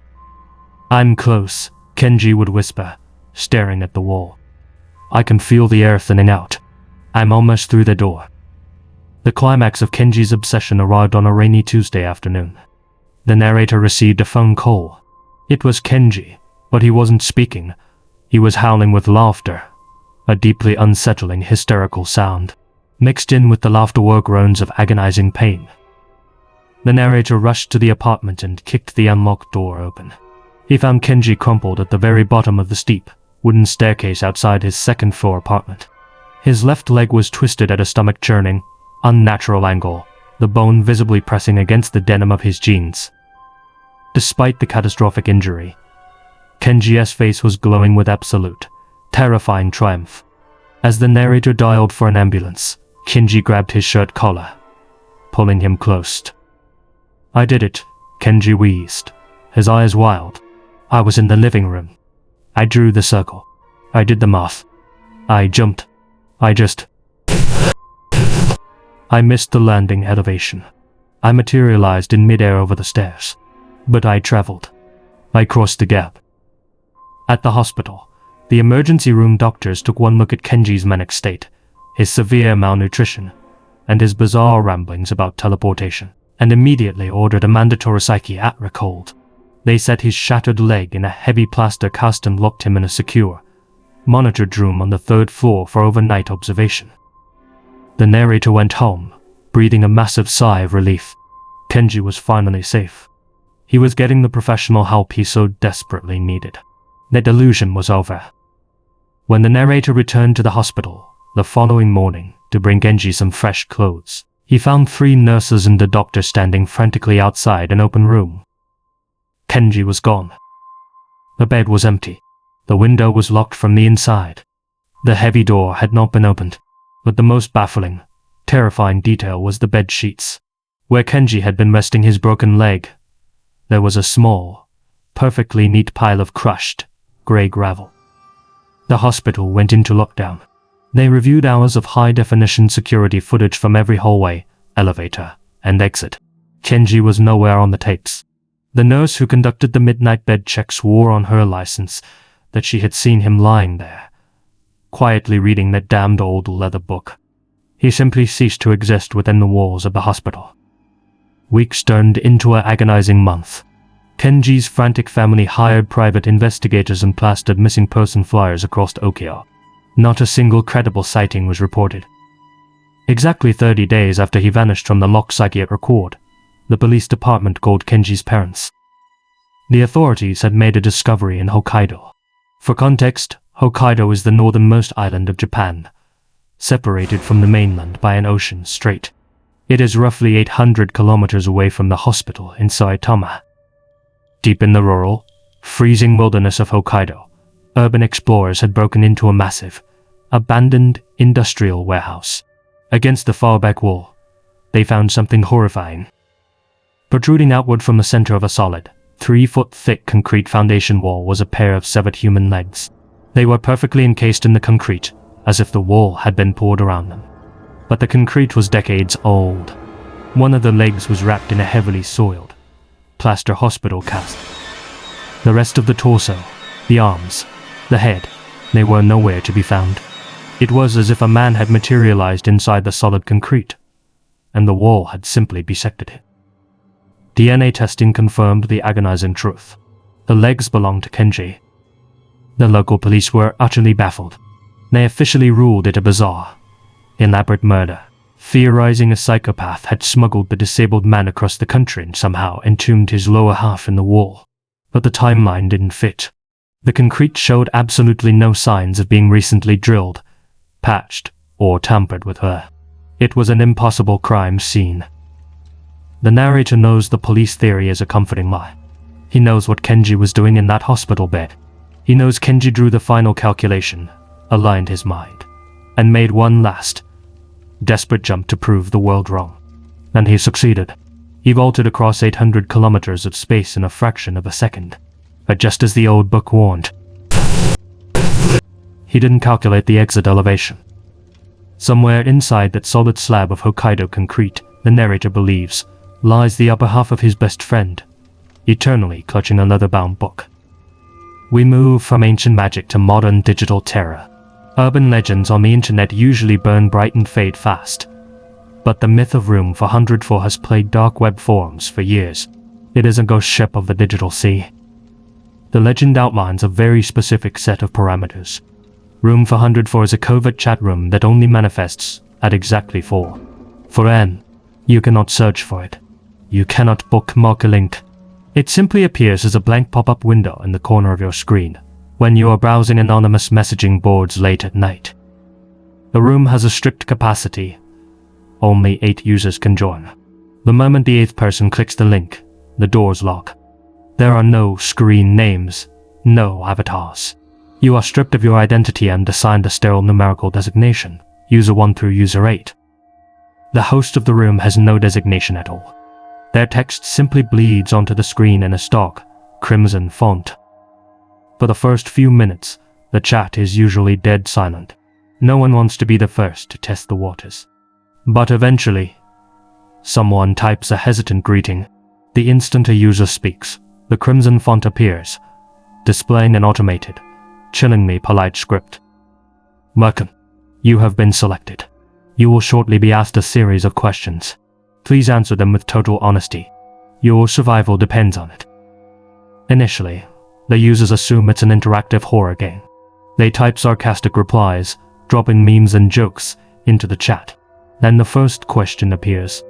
"I'm close," Kenji would whisper, staring at the wall. "I can feel the air thinning out. I'm almost through the door." The climax of Kenji's obsession arrived on a rainy Tuesday afternoon. The narrator received a phone call. It was Kenji, but he wasn't speaking. He was howling with laughter, a deeply unsettling, hysterical sound, mixed in with the laughter were groans of agonizing pain. The narrator rushed to the apartment and kicked the unlocked door open. He found Kenji crumpled at the very bottom of the steep, wooden staircase outside his second-floor apartment. His left leg was twisted at a stomach-churning, unnatural angle, the bone visibly pressing against the denim of his jeans. Despite the catastrophic injury, Kenji's face was glowing with absolute, terrifying triumph. As the narrator dialed for an ambulance, Kenji grabbed his shirt collar, pulling him close. "I did it," Kenji wheezed, his eyes wild. "I was in the living room. I drew the circle. I did the math. I jumped. I missed the landing elevation. I materialized in midair over the stairs. But I traveled. I crossed the gap." At the hospital, the emergency room doctors took one look at Kenji's manic state, his severe malnutrition, and his bizarre ramblings about teleportation, and immediately ordered a mandatory psychiatric hold. They set his shattered leg in a heavy plaster cast and locked him in a secure, monitored room on the 3rd floor for overnight observation. The narrator went home, breathing a massive sigh of relief. Kenji was finally safe. He was getting the professional help he so desperately needed. The delusion was over. When the narrator returned to the hospital the following morning to bring Kenji some fresh clothes, he found 3 nurses and a doctor standing frantically outside an open room. Kenji was gone. The bed was empty. The window was locked from the inside. The heavy door had not been opened, but the most baffling, terrifying detail was the bed sheets. Where Kenji had been resting his broken leg, there was a small, perfectly neat pile of crushed, grey gravel. The hospital went into lockdown. They reviewed hours of high-definition security footage from every hallway, elevator, and exit. Kenji was nowhere on the tapes. The nurse who conducted the midnight bed check swore on her license that she had seen him lying there, quietly reading that damned old leather book. He simply ceased to exist within the walls of the hospital. Weeks turned into an agonizing month. Kenji's frantic family hired private investigators and plastered missing person flyers across Tokyo. Not a single credible sighting was reported. Exactly 30 days after he vanished from the locked psychiatric record, the police department called Kenji's parents. The authorities had made a discovery in Hokkaido. For context, Hokkaido is the northernmost island of Japan, separated from the mainland by an ocean strait. It is roughly 800 kilometers away from the hospital in Saitama. Deep in the rural, freezing wilderness of Hokkaido, urban explorers had broken into a massive, abandoned industrial warehouse. Against the far back wall, they found something horrifying. Protruding outward from the center of a solid, 3-foot-thick concrete foundation wall was a pair of severed human legs. They were perfectly encased in the concrete, as if the wall had been poured around them. But the concrete was decades old. One of the legs was wrapped in a heavily soiled, plaster hospital cast. The rest of the torso, the arms, the head, they were nowhere to be found. It was as if a man had materialized inside the solid concrete, and the wall had simply bisected it. DNA testing confirmed the agonizing truth. The legs belonged to Kenji. The local police were utterly baffled. They officially ruled it a bizarre, elaborate murder, theorizing a psychopath had smuggled the disabled man across the country and somehow entombed his lower half in the wall. But the timeline didn't fit. The concrete showed absolutely no signs of being recently drilled, patched, or tampered with her. It was an impossible crime scene. The narrator knows the police theory is a comforting lie. He knows what Kenji was doing in that hospital bed. He knows Kenji drew the final calculation, aligned his mind, and made one last, desperate jump to prove the world wrong. And he succeeded. He vaulted across 800 kilometers of space in a fraction of a second. But just as the old book warned, he didn't calculate the exit elevation. Somewhere inside that solid slab of Hokkaido concrete, the narrator believes, lies the upper half of his best friend, eternally clutching a leather-bound book. We move from ancient magic to modern digital terror. Urban legends on the internet usually burn bright and fade fast, but the myth of Room 404 has played dark web forums for years. It is a ghost ship of the digital sea. The legend outlines a very specific set of parameters. Room 404 is a covert chat room that only manifests at exactly 4. For N, you cannot search for it. You cannot bookmark a link. It simply appears as a blank pop-up window in the corner of your screen when you are browsing anonymous messaging boards late at night. The room has a strict capacity. Only 8 users can join. The moment the 8th person clicks the link, the doors lock. There are no screen names, no avatars. You are stripped of your identity and assigned a sterile numerical designation, user 1 through user 8. The host of the room has no designation at all. Their text simply bleeds onto the screen in a stock, crimson font. For the first few minutes, the chat is usually dead silent. No one wants to be the first to test the waters. But eventually, someone types a hesitant greeting. The instant a user speaks, the crimson font appears, displaying an automated, chillingly polite script. Welcome. You have been selected. You will shortly be asked a series of questions. Please answer them with total honesty. Your survival depends on it. Initially, the users assume it's an interactive horror game. They type sarcastic replies, dropping memes and jokes into the chat. Then the first question appears.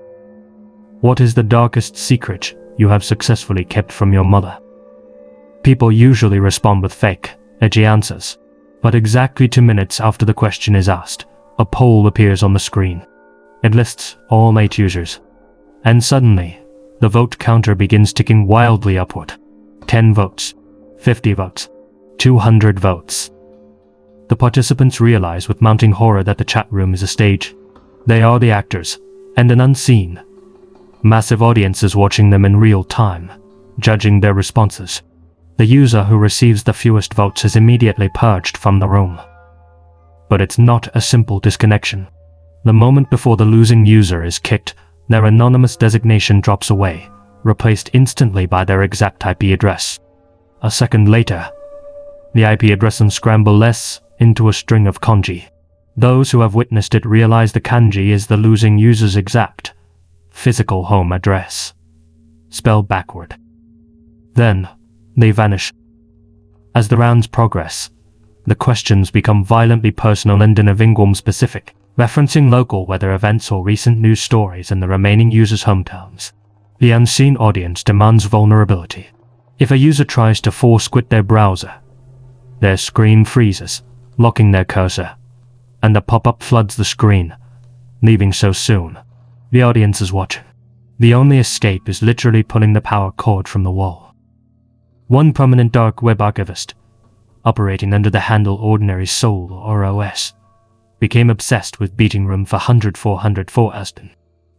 What is the darkest secret you have successfully kept from your mother? People usually respond with fake, edgy answers. But exactly 2 minutes after the question is asked, a poll appears on the screen. It lists all 8 users. And suddenly, the vote counter begins ticking wildly upward. 10 votes, 50 votes, 200 votes. The participants realize with mounting horror that the chat room is a stage. They are the actors, and an unseen, massive audience is watching them in real time, judging their responses. The user who receives the fewest votes is immediately purged from the room. But it's not a simple disconnection. The moment before the losing user is kicked, their anonymous designation drops away, replaced instantly by their exact IP address. A second later, the IP address unscrambles into a string of kanji. Those who have witnessed it realize the kanji is the losing user's exact, physical home address, spelled backward. Then, they vanish. As the rounds progress, the questions become violently personal and Innovingwom specific, referencing local weather events or recent news stories in the remaining users' hometowns. The unseen audience demands vulnerability. If a user tries to force quit their browser, their screen freezes, locking their cursor, and the pop-up floods the screen, leaving so soon. The audience is watching. The only escape is literally pulling the power cord from the wall. One prominent dark web archivist, operating under the handle Ordinary Soul or OS, became obsessed with beating room 404 Aston.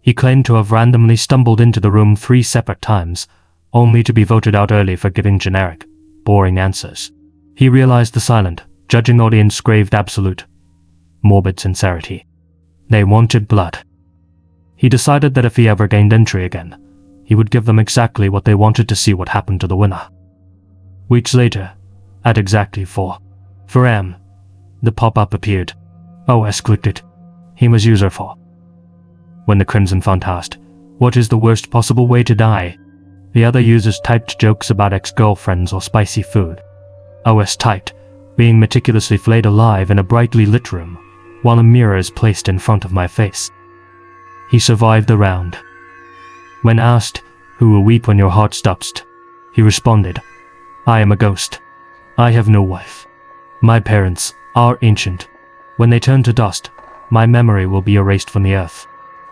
He claimed to have randomly stumbled into the room 3 separate times, only to be voted out early for giving generic, boring answers. He realized the silent, judging audience craved absolute, morbid sincerity. They wanted blood. He decided that if he ever gained entry again, he would give them exactly what they wanted to see what happened to the winner. Weeks later, at exactly 4 a.m., the pop-up appeared. OS clicked it. He was user 4. When the Crimson Font asked, "What is the worst possible way to die?" the other users typed jokes about ex-girlfriends or spicy food. OS typed, "Being meticulously flayed alive in a brightly lit room, while a mirror is placed in front of my face." He survived the round. When asked, "Who will weep when your heart stops?" he responded, "I am a ghost. I have no wife. My parents are ancient. When they turn to dust, my memory will be erased from the earth.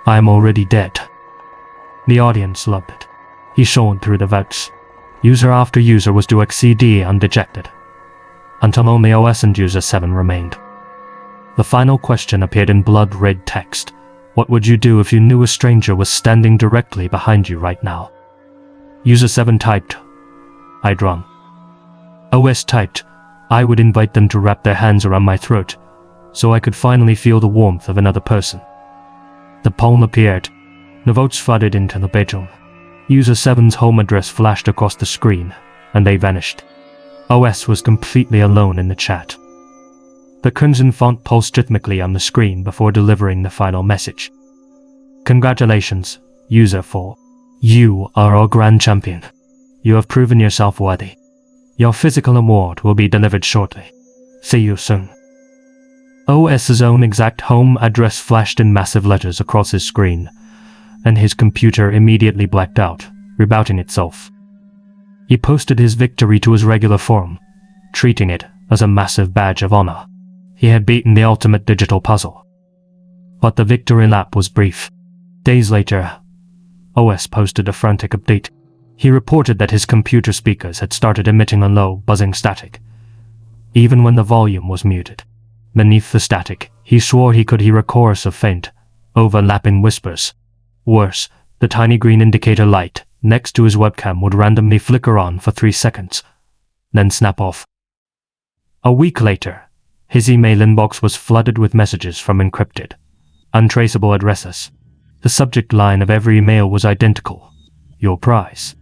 I am already dead." The audience loved it. He shone through the votes. User after user was to XCD undejected, until only OS and user 7 remained. The final question appeared in blood-red text. What would you do if you knew a stranger was standing directly behind you right now? User 7 typed, "I'd run." OS typed, "I would invite them to wrap their hands around my throat, so I could finally feel the warmth of another person." The poem appeared. The votes flooded into the bedroom. User 7's home address flashed across the screen, and they vanished. OS was completely alone in the chat. The Crimson Font pulsed rhythmically on the screen before delivering the final message. "Congratulations, User 4. You are our grand champion. You have proven yourself worthy. Your physical award will be delivered shortly. See you soon." OS's own exact home address flashed in massive letters across his screen, and his computer immediately blacked out, rebooting itself. He posted his victory to his regular forum, treating it as a massive badge of honor. He had beaten the ultimate digital puzzle. But the victory lap was brief. Days later, OS posted a frantic update. He reported that his computer speakers had started emitting a low, buzzing static, even when the volume was muted. Beneath the static, he swore he could hear a chorus of faint, overlapping whispers. Worse, the tiny green indicator light next to his webcam would randomly flicker on for 3 seconds, then snap off. A week later, his email inbox was flooded with messages from encrypted, untraceable addresses. The subject line of every email was identical: "Your prize."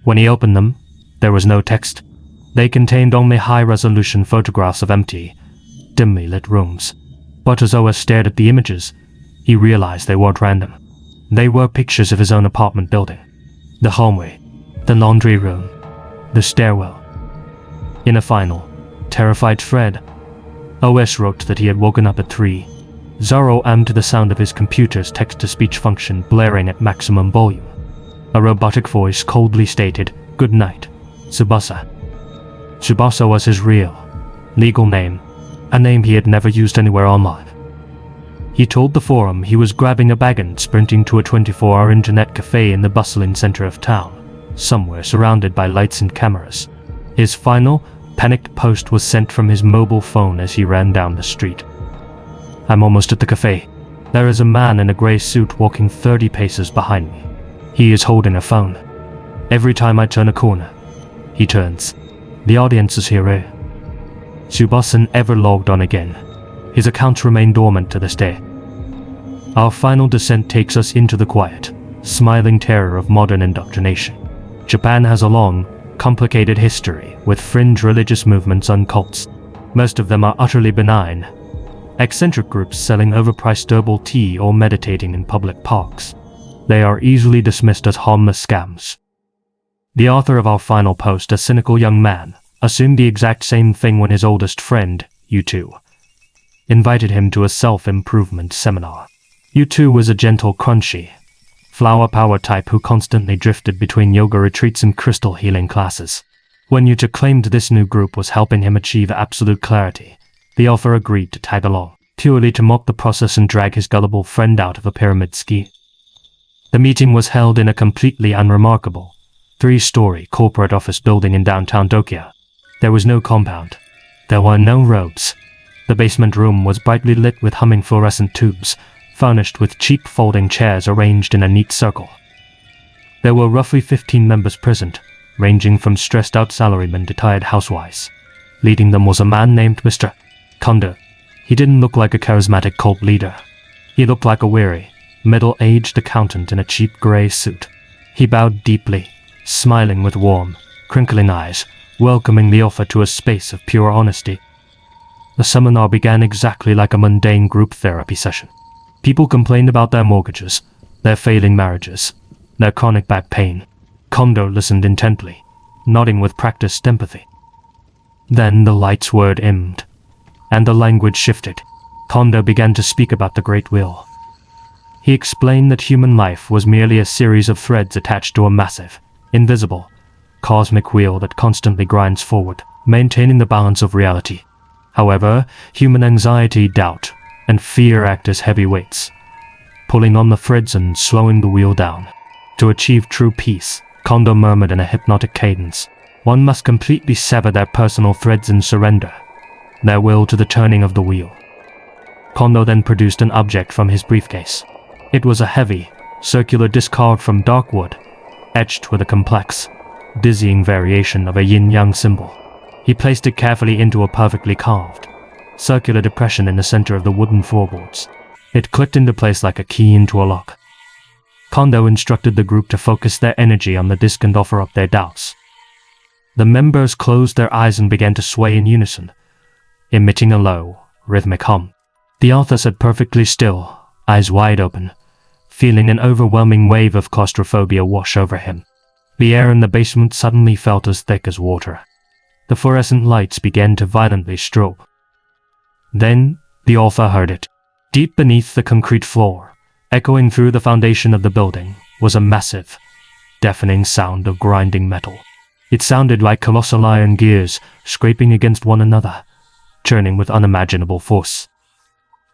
When he opened them, there was no text. They contained only high-resolution photographs of empty, dimly lit rooms. But as OS stared at the images, he realized they weren't random. They were pictures of his own apartment building. The hallway, the laundry room, the stairwell. In a final, terrified thread, OS wrote that he had woken up at 3:00 am to the sound of his computer's text-to-speech function blaring at maximum volume. A robotic voice coldly stated, "Good night, Tsubasa." Tsubasa was his real, legal name, a name he had never used anywhere online. He told the forum he was grabbing a bag and sprinting to a 24-hour internet cafe in the bustling center of town, somewhere surrounded by lights and cameras. His final, Panicked post was sent from his mobile phone as he ran down the street. I'm almost at the cafe. There is a man in a grey suit walking 30 paces behind me. He is holding a phone. Every time I turn a corner, he turns. The audience is here. Subasan ever logged on again. His accounts remain dormant to this day. Our final descent takes us into the quiet, smiling terror of modern indoctrination. Japan has a long, complicated history with fringe religious movements and cults. Most of them are utterly benign. Eccentric groups selling overpriced herbal tea or meditating in public parks. They are easily dismissed as harmless scams. The author of our final post, a cynical young man, assumed the exact same thing when his oldest friend, U2, invited him to a self-improvement seminar. U2 was a gentle, crunchy, flower power type who constantly drifted between yoga retreats and crystal healing classes. When U2 claimed this new group was helping him achieve absolute clarity, the author agreed to tag along, purely to mock the process and drag his gullible friend out of a pyramid scheme. The meeting was held in a completely unremarkable, 3-story corporate office building in downtown Tokyo. There was no compound. There were no roads. The basement room was brightly lit with humming fluorescent tubes, furnished with cheap folding chairs arranged in a neat circle. There were roughly 15 members present, ranging from stressed-out salarymen to tired housewives. Leading them was a man named Mr. Kondo. He didn't look like a charismatic cult leader. He looked like a weary, middle-aged accountant in a cheap grey suit. He bowed deeply, smiling with warm, crinkling eyes, welcoming the offer to a space of pure honesty. The seminar began exactly like a mundane group therapy session. People complained about their mortgages, their failing marriages, their chronic back pain. Kondo listened intently, nodding with practiced empathy. Then the lights were dimmed, and the language shifted. Kondo began to speak about the Great Wheel. He explained that human life was merely a series of threads attached to a massive, invisible, cosmic wheel that constantly grinds forward, maintaining the balance of reality. However, human anxiety, doubt, and fear act as heavy weights, pulling on the threads and slowing the wheel down. To achieve true peace, Kondo murmured in a hypnotic cadence, one must completely sever their personal threads and surrender their will to the turning of the wheel. Kondo then produced an object from his briefcase. It was a heavy, circular disc carved from dark wood, etched with a complex, dizzying variation of a yin-yang symbol. He placed it carefully into a perfectly carved, circular depression in the center of the wooden floorboards. It clicked into place like a key into a lock. Kondo instructed the group to focus their energy on the disc and offer up their doubts. The members closed their eyes and began to sway in unison, emitting a low, rhythmic hum. The author sat perfectly still, eyes wide open, feeling an overwhelming wave of claustrophobia wash over him. The air in the basement suddenly felt as thick as water. The fluorescent lights began to violently strobe. Then, the author heard it. Deep beneath the concrete floor, echoing through the foundation of the building, was a massive, deafening sound of grinding metal. It sounded like colossal iron gears scraping against one another, churning with unimaginable force.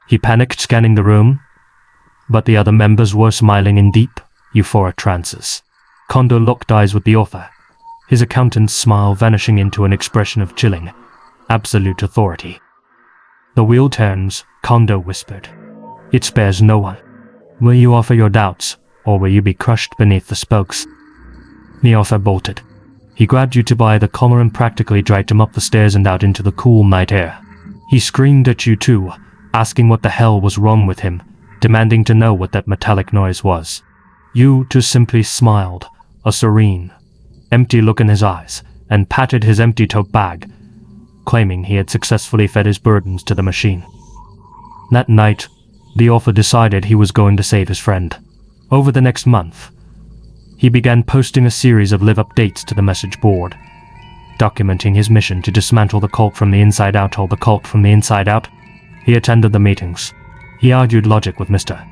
He panicked, scanning the room, but the other members were smiling in deep, euphoric trances. Kondo locked eyes with the author, his accountant's smile vanishing into an expression of chilling, absolute authority. The wheel turns, Kondo whispered. It spares no one. Will you offer your doubts, or will you be crushed beneath the spokes? The author bolted. He grabbed you by the collar and practically dragged him up the stairs and out into the cool night air. He screamed at you too, asking what the hell was wrong with him, demanding to know what that metallic noise was. You too simply smiled, a serene, empty look in his eyes, and patted his empty tote bag, claiming he had successfully fed his burdens to the machine. That night, the author decided he was going to save his friend. Over the next month, he began posting a series of live updates to the message board, documenting his mission to dismantle the cult from the inside out. The cult from the inside out. He attended the meetings. He argued logic with Mr.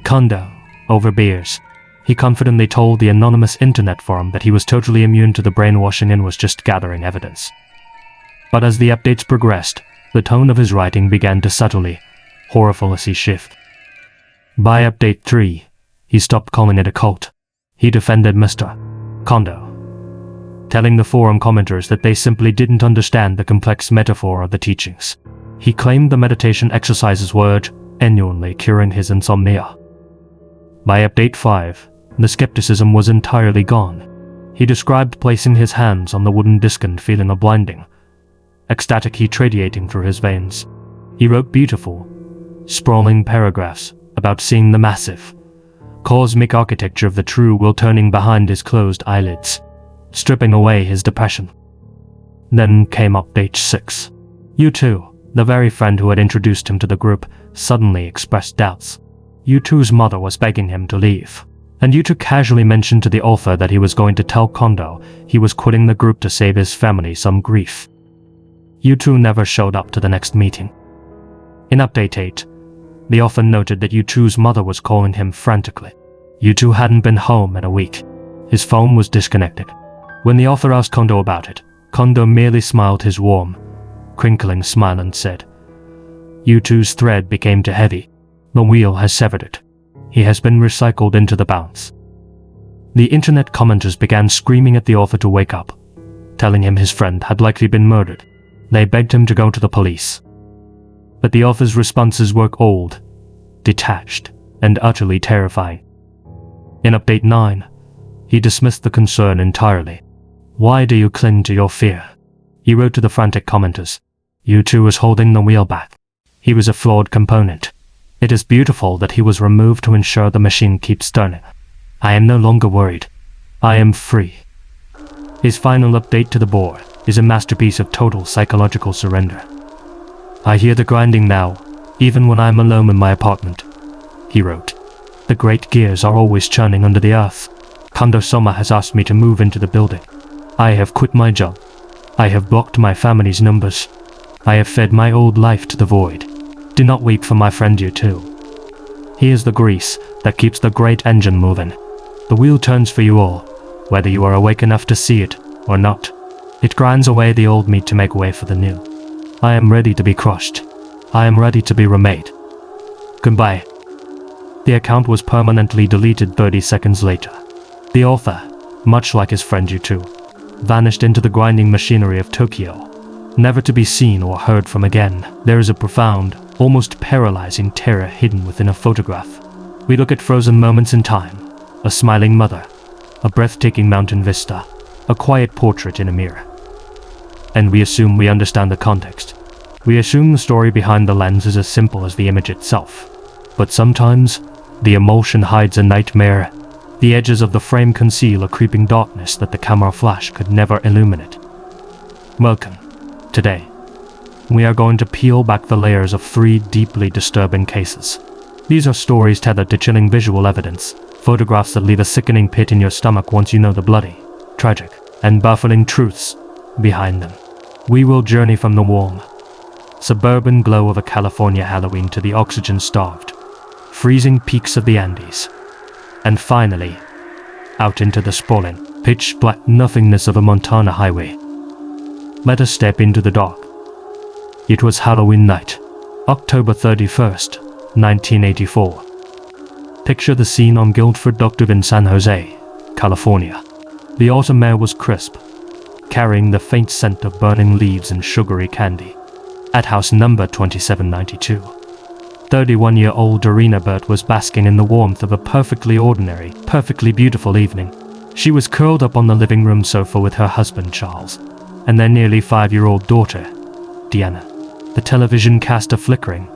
Kondo over beers. He confidently told the anonymous internet forum that he was totally immune to the brainwashing and was just gathering evidence. But as the updates progressed, the tone of his writing began to subtly, horrificously shift. By update 3, he stopped calling it a cult. He defended Mr. Kondo, telling the forum commenters that they simply didn't understand the complex metaphor of the teachings. He claimed the meditation exercises were genuinely curing his insomnia. By update 5, the skepticism was entirely gone. He described placing his hands on the wooden disc and feeling a blinding, ecstatic heat radiating through his veins. He wrote beautiful, sprawling paragraphs about seeing the massive, cosmic architecture of the true will turning behind his closed eyelids, stripping away his depression. Then came update 6. U2, the very friend who had introduced him to the group, suddenly expressed doubts. U2's mother was begging him to leave, and U2 casually mentioned to the author that he was going to tell Kondo he was quitting the group to save his family some grief. U2 never showed up to the next meeting. In update 8, the author noted that U2's mother was calling him frantically. U2 hadn't been home in a week. His phone was disconnected. When the author asked Kondo about it, Kondo merely smiled his warm, crinkling smile and said, U2's thread became too heavy. The wheel has severed it. He has been recycled into the bounce. The internet commenters began screaming at the author to wake up, telling him his friend had likely been murdered. They begged him to go to the police. But the author's responses were cold, detached, and utterly terrifying. In update 9, he dismissed the concern entirely. Why do you cling to your fear? He wrote to the frantic commenters. U2 was holding the wheel back. He was a flawed component. It is beautiful that he was removed to ensure the machine keeps turning. I am no longer worried. I am free. His final update to the board is a masterpiece of total psychological surrender. I hear the grinding now, even when I am alone in my apartment, he wrote. The great gears are always churning under the earth. Kondo Soma has asked me to move into the building. I have quit my job. I have blocked my family's numbers. I have fed my old life to the void. Do not weep for my friend U2. He is the grease that keeps the great engine moving. The wheel turns for you all, whether you are awake enough to see it or not. It grinds away the old meat to make way for the new. I am ready to be crushed. I am ready to be remade. Goodbye. The account was permanently deleted 30 seconds later. The author, much like his friend U2, vanished into the grinding machinery of Tokyo, never to be seen or heard from again. There is a profound, almost paralyzing terror hidden within a photograph. We look at frozen moments in time, a smiling mother, a breathtaking mountain vista, a quiet portrait in a mirror. And we assume we understand the context. We assume the story behind the lens is as simple as the image itself. But sometimes, the emulsion hides a nightmare. The edges of the frame conceal a creeping darkness that the camera flash could never illuminate. Welcome. Today, we are going to peel back the layers of 3 deeply disturbing cases. These are stories tethered to chilling visual evidence, photographs that leave a sickening pit in your stomach once you know the bloody, tragic, and baffling truths behind them. We will journey from the warm, suburban glow of a California Halloween to the oxygen-starved, freezing peaks of the Andes, and finally, out into the sprawling, pitch-black nothingness of a Montana highway. Let us step into the dark. It was Halloween night, October 31st, 1984. Picture the scene on Guildford Doctor in San Jose, California. The autumn air was crisp, carrying the faint scent of burning leaves and sugary candy. At house number 2792, 31-year-old Dorina Burt was basking in the warmth of a perfectly ordinary, perfectly beautiful evening. She was curled up on the living room sofa with her husband Charles, and their nearly 5-year-old daughter, Deanna. The television cast a flickering,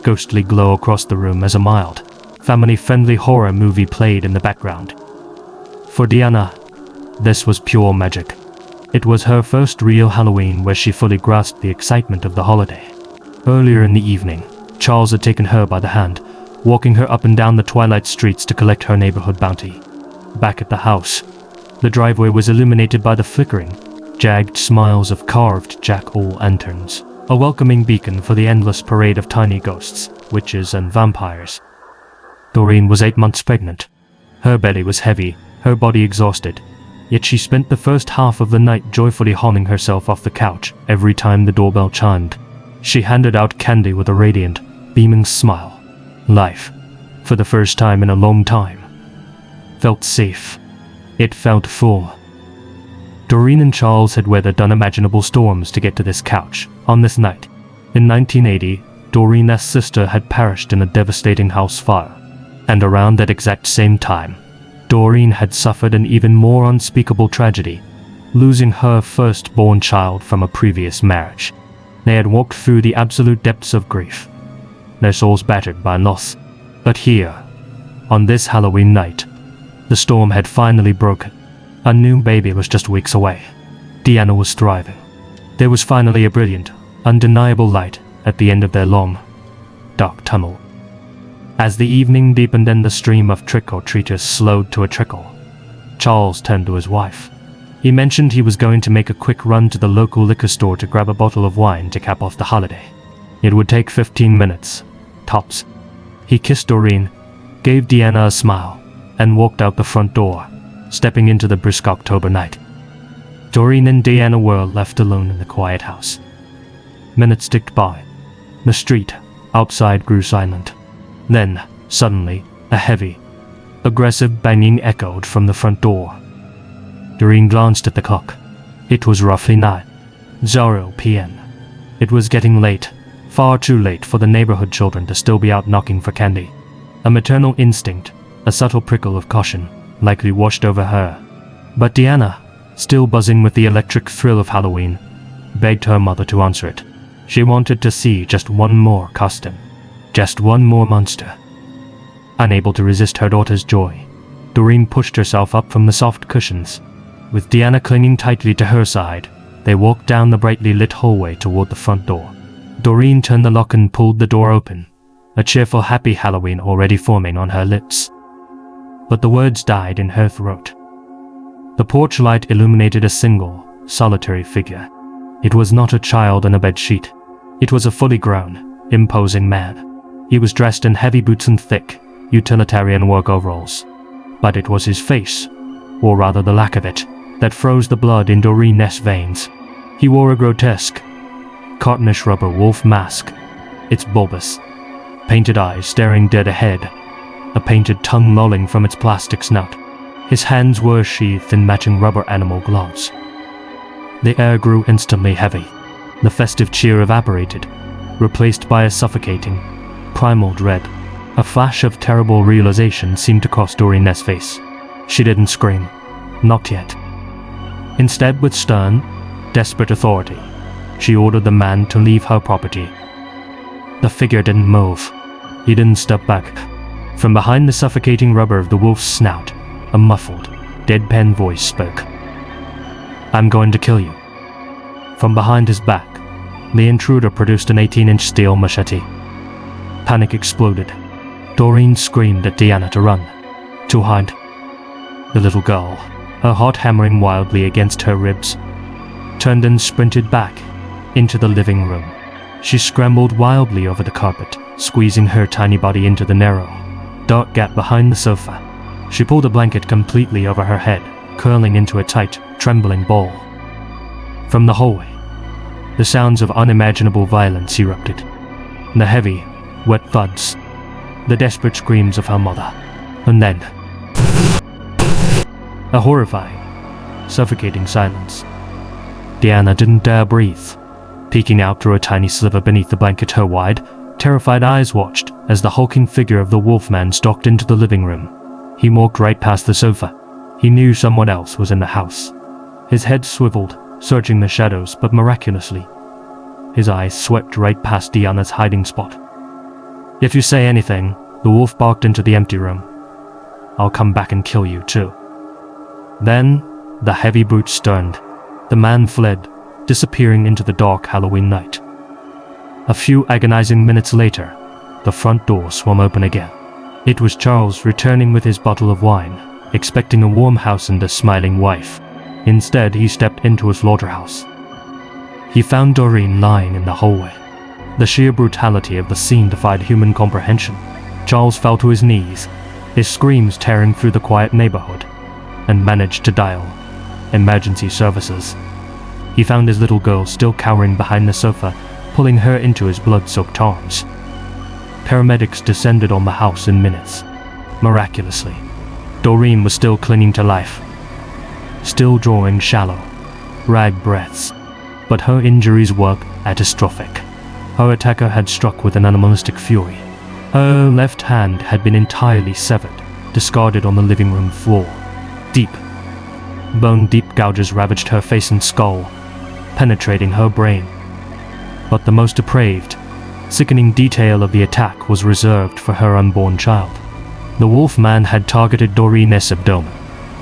ghostly glow across the room as a mild, family-friendly horror movie played in the background. For Deanna, this was pure magic. It was her first real Halloween where she fully grasped the excitement of the holiday. Earlier in the evening, Charles had taken her by the hand, walking her up and down the twilight streets to collect her neighborhood bounty. Back at the house, the driveway was illuminated by the flickering, jagged smiles of carved jack-o'-lanterns, a welcoming beacon for the endless parade of tiny ghosts, witches, and vampires. Doreen was 8 months pregnant. Her belly was heavy, her body exhausted, yet she spent the first half of the night joyfully hauling herself off the couch every time the doorbell chimed. She handed out candy with a radiant, beaming smile. Life, for the first time in a long time, felt safe. It felt full. Doreen and Charles had weathered unimaginable storms to get to this couch on this night. In 1980, Doreen's sister had perished in a devastating house fire, and around that exact same time, Doreen had suffered an even more unspeakable tragedy, losing her firstborn child from a previous marriage. They had walked through the absolute depths of grief, their souls battered by loss. But here, on this Halloween night, the storm had finally broken. A new baby was just weeks away. Deanna was thriving. There was finally a brilliant, undeniable light at the end of their long, dark tunnel. As the evening deepened and the stream of trick-or-treaters slowed to a trickle, Charles turned to his wife. He mentioned he was going to make a quick run to the local liquor store to grab a bottle of wine to cap off the holiday. It would take 15 minutes, tops. He kissed Doreen, gave Deanna a smile, and walked out the front door, stepping into the brisk October night. Doreen and Deanna were left alone in the quiet house. Minutes ticked by. The street outside grew silent. Then, suddenly, a heavy, aggressive banging echoed from the front door. Doreen glanced at the clock. It was roughly 9:00 p.m. It was getting late, far too late for the neighborhood children to still be out knocking for candy. A maternal instinct, a subtle prickle of caution, likely washed over her. But Deanna, still buzzing with the electric thrill of Halloween, begged her mother to answer it. She wanted to see just one more costume, just one more monster. Unable to resist her daughter's joy, Doreen pushed herself up from the soft cushions. With Deanna clinging tightly to her side, they walked down the brightly lit hallway toward the front door. Doreen turned the lock and pulled the door open, a cheerful happy Halloween already forming on her lips. But the words died in her throat. The porch light illuminated a single, solitary figure. It was not a child on a bedsheet. It was a fully grown, imposing man. He was dressed in heavy boots and thick, utilitarian work overalls. But it was his face, or rather the lack of it, that froze the blood in Doreen's veins. He wore a grotesque, cartoonish rubber wolf mask, its bulbous, painted eyes staring dead ahead, a painted tongue lolling from its plastic snout. His hands were sheathed in matching rubber animal gloves. The air grew instantly heavy. The festive cheer evaporated, replaced by a suffocating, primal dread. A flash of terrible realization seemed to cross Doreen's face. She didn't scream. Not yet. Instead, with stern, desperate authority, she ordered the man to leave her property. The figure didn't move. He didn't step back. From behind the suffocating rubber of the wolf's snout, a muffled, deadpan voice spoke. "I'm going to kill you." From behind his back, the intruder produced an 18-inch steel machete. Panic exploded. Doreen screamed at Deanna to run, to hide. The little girl, her heart hammering wildly against her ribs, turned and sprinted back into the living room. She scrambled wildly over the carpet, squeezing her tiny body into the narrow, dark gap behind the sofa. She pulled a blanket completely over her head, curling into a tight, trembling ball. From the hallway, the sounds of unimaginable violence erupted. The heavy, wet thuds, the desperate screams of her mother, and then a horrifying, suffocating silence. Deanna didn't dare breathe. Peeking out through a tiny sliver beneath the blanket, her wide, terrified eyes watched as the hulking figure of the wolfman stalked into the living room. He walked right past the sofa. He knew someone else was in the house. His head swiveled, searching the shadows, but miraculously, his eyes swept right past Deanna's hiding spot. "If you say anything," the wolf barked into the empty room, "I'll come back and kill you too." Then, the heavy boots turned. The man fled, disappearing into the dark Halloween night. A few agonizing minutes later, the front door swung open again. It was Charles returning with his bottle of wine, expecting a warm house and a smiling wife. Instead, he stepped into a slaughterhouse. He found Doreen lying in the hallway. The sheer brutality of the scene defied human comprehension. Charles fell to his knees, his screams tearing through the quiet neighborhood, and managed to dial emergency services. He found his little girl still cowering behind the sofa, pulling her into his blood-soaked arms. Paramedics descended on the house in minutes. Miraculously, Doreen was still clinging to life, still drawing shallow, rag breaths, but her injuries were catastrophic. Her attacker had struck with an animalistic fury. Her left hand had been entirely severed, discarded on the living room floor. Deep gouges ravaged her face and skull, penetrating her brain. But the most depraved, sickening detail of the attack was reserved for her unborn child. The wolfman had targeted Doreen's abdomen.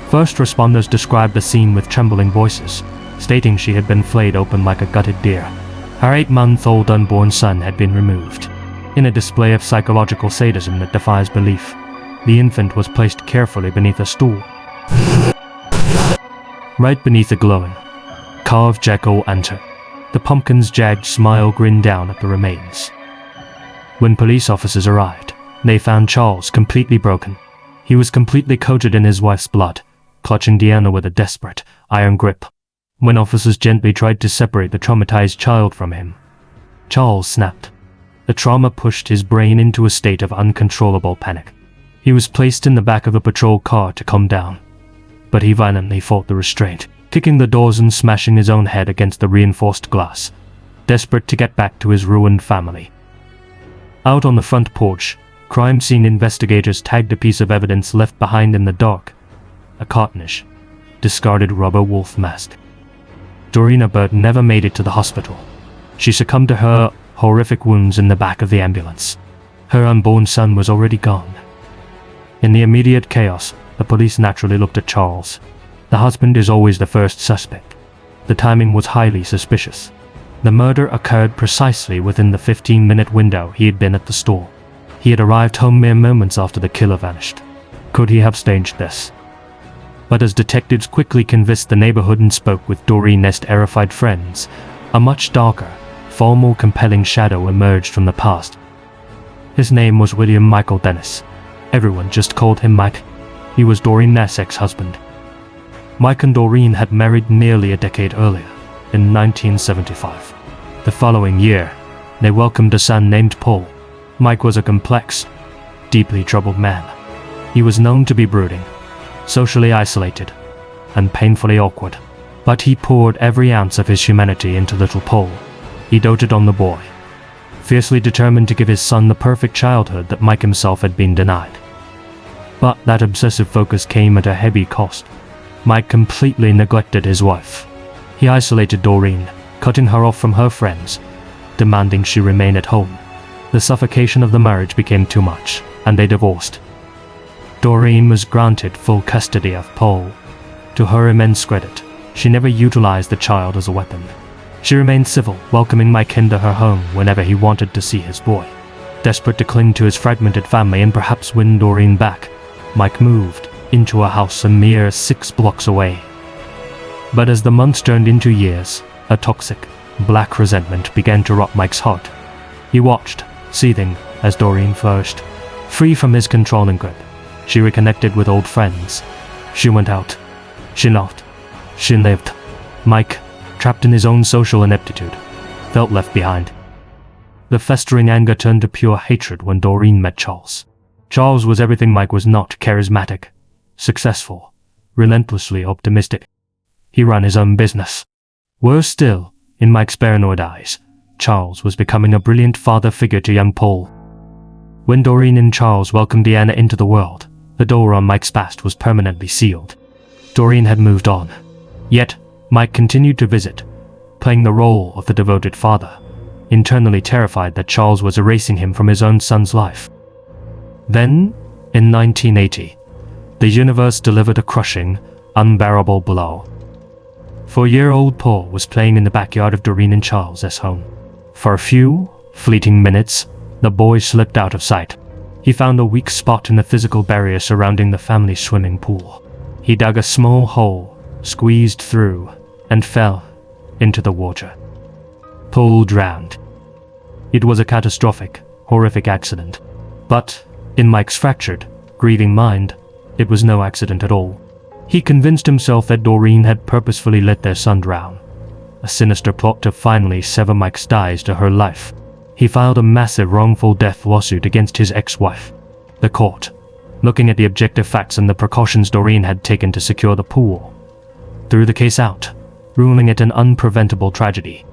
First responders described the scene with trembling voices, stating she had been flayed open like a gutted deer. Her 8-month-old unborn son had been removed. In a display of psychological sadism that defies belief, the infant was placed carefully beneath a stool. Right beneath a glowing, carved jack-o'-lantern, the pumpkin's jagged smile grinned down at the remains. When police officers arrived, they found Charles completely broken. He was completely coated in his wife's blood, clutching Deanna with a desperate, iron grip. When officers gently tried to separate the traumatized child from him, Charles snapped. The trauma pushed his brain into a state of uncontrollable panic. He was placed in the back of a patrol car to calm down, but he violently fought the restraint, kicking the doors and smashing his own head against the reinforced glass, desperate to get back to his ruined family. Out on the front porch, crime scene investigators tagged a piece of evidence left behind in the dark, a cartoonish, discarded rubber wolf mask. Doreen Bird never made it to the hospital. She succumbed to her horrific wounds in the back of the ambulance. Her unborn son was already gone. In the immediate chaos, the police naturally looked at Charles. The husband is always the first suspect. The timing was highly suspicious. The murder occurred precisely within the 15-minute window he had been at the store. He had arrived home mere moments after the killer vanished. Could he have staged this? But as detectives quickly convinced the neighborhood and spoke with Doreen's terrified friends, a much darker, far more compelling shadow emerged from the past. His name was William Michael Dennis. Everyone just called him Mike. He was Doreen's ex-husband. Mike and Doreen had married nearly a decade earlier, in 1975. The following year, they welcomed a son named Paul. Mike was a complex, deeply troubled man. He was known to be brooding, socially isolated, and painfully awkward. But he poured every ounce of his humanity into little Paul. He doted on the boy, fiercely determined to give his son the perfect childhood that Mike himself had been denied. But that obsessive focus came at a heavy cost. Mike completely neglected his wife. He isolated Doreen, cutting her off from her friends, demanding she remain at home. The suffocation of the marriage became too much, and they divorced. Doreen was granted full custody of Paul. To her immense credit, she never utilized the child as a weapon. She remained civil, welcoming Mike into her home whenever he wanted to see his boy. Desperate to cling to his fragmented family and perhaps win Doreen back, Mike moved into a house a mere 6 blocks away. But as the months turned into years, a toxic, black resentment began to rot Mike's heart. He watched, seething, as Doreen flourished. Free from his controlling grip, she reconnected with old friends. She went out. She laughed. She lived. Mike, trapped in his own social ineptitude, felt left behind. The festering anger turned to pure hatred when Doreen met Charles. Charles was everything Mike was not: charismatic, successful, relentlessly optimistic. He ran his own business. Worse still, in Mike's paranoid eyes, Charles was becoming a brilliant father figure to young Paul. When Doreen and Charles welcomed Deanna into the world, the door on Mike's past was permanently sealed. Doreen had moved on. Yet, Mike continued to visit, playing the role of the devoted father, internally terrified that Charles was erasing him from his own son's life. Then, in 1980, the universe delivered a crushing, unbearable blow. 4-year-old Paul was playing in the backyard of Doreen and Charles' home. For a few fleeting minutes, the boy slipped out of sight. He found a weak spot in the physical barrier surrounding the family swimming pool. He dug a small hole, squeezed through, and fell into the water. Paul drowned. It was a catastrophic, horrific accident. But, in Mike's fractured, grieving mind, it was no accident at all. He convinced himself that Doreen had purposefully let their son drown, a sinister plot to finally sever Mike's ties to her life. He filed a massive wrongful death lawsuit against his ex-wife. The court, looking at the objective facts and the precautions Doreen had taken to secure the pool, threw the case out, ruling it an unpreventable tragedy.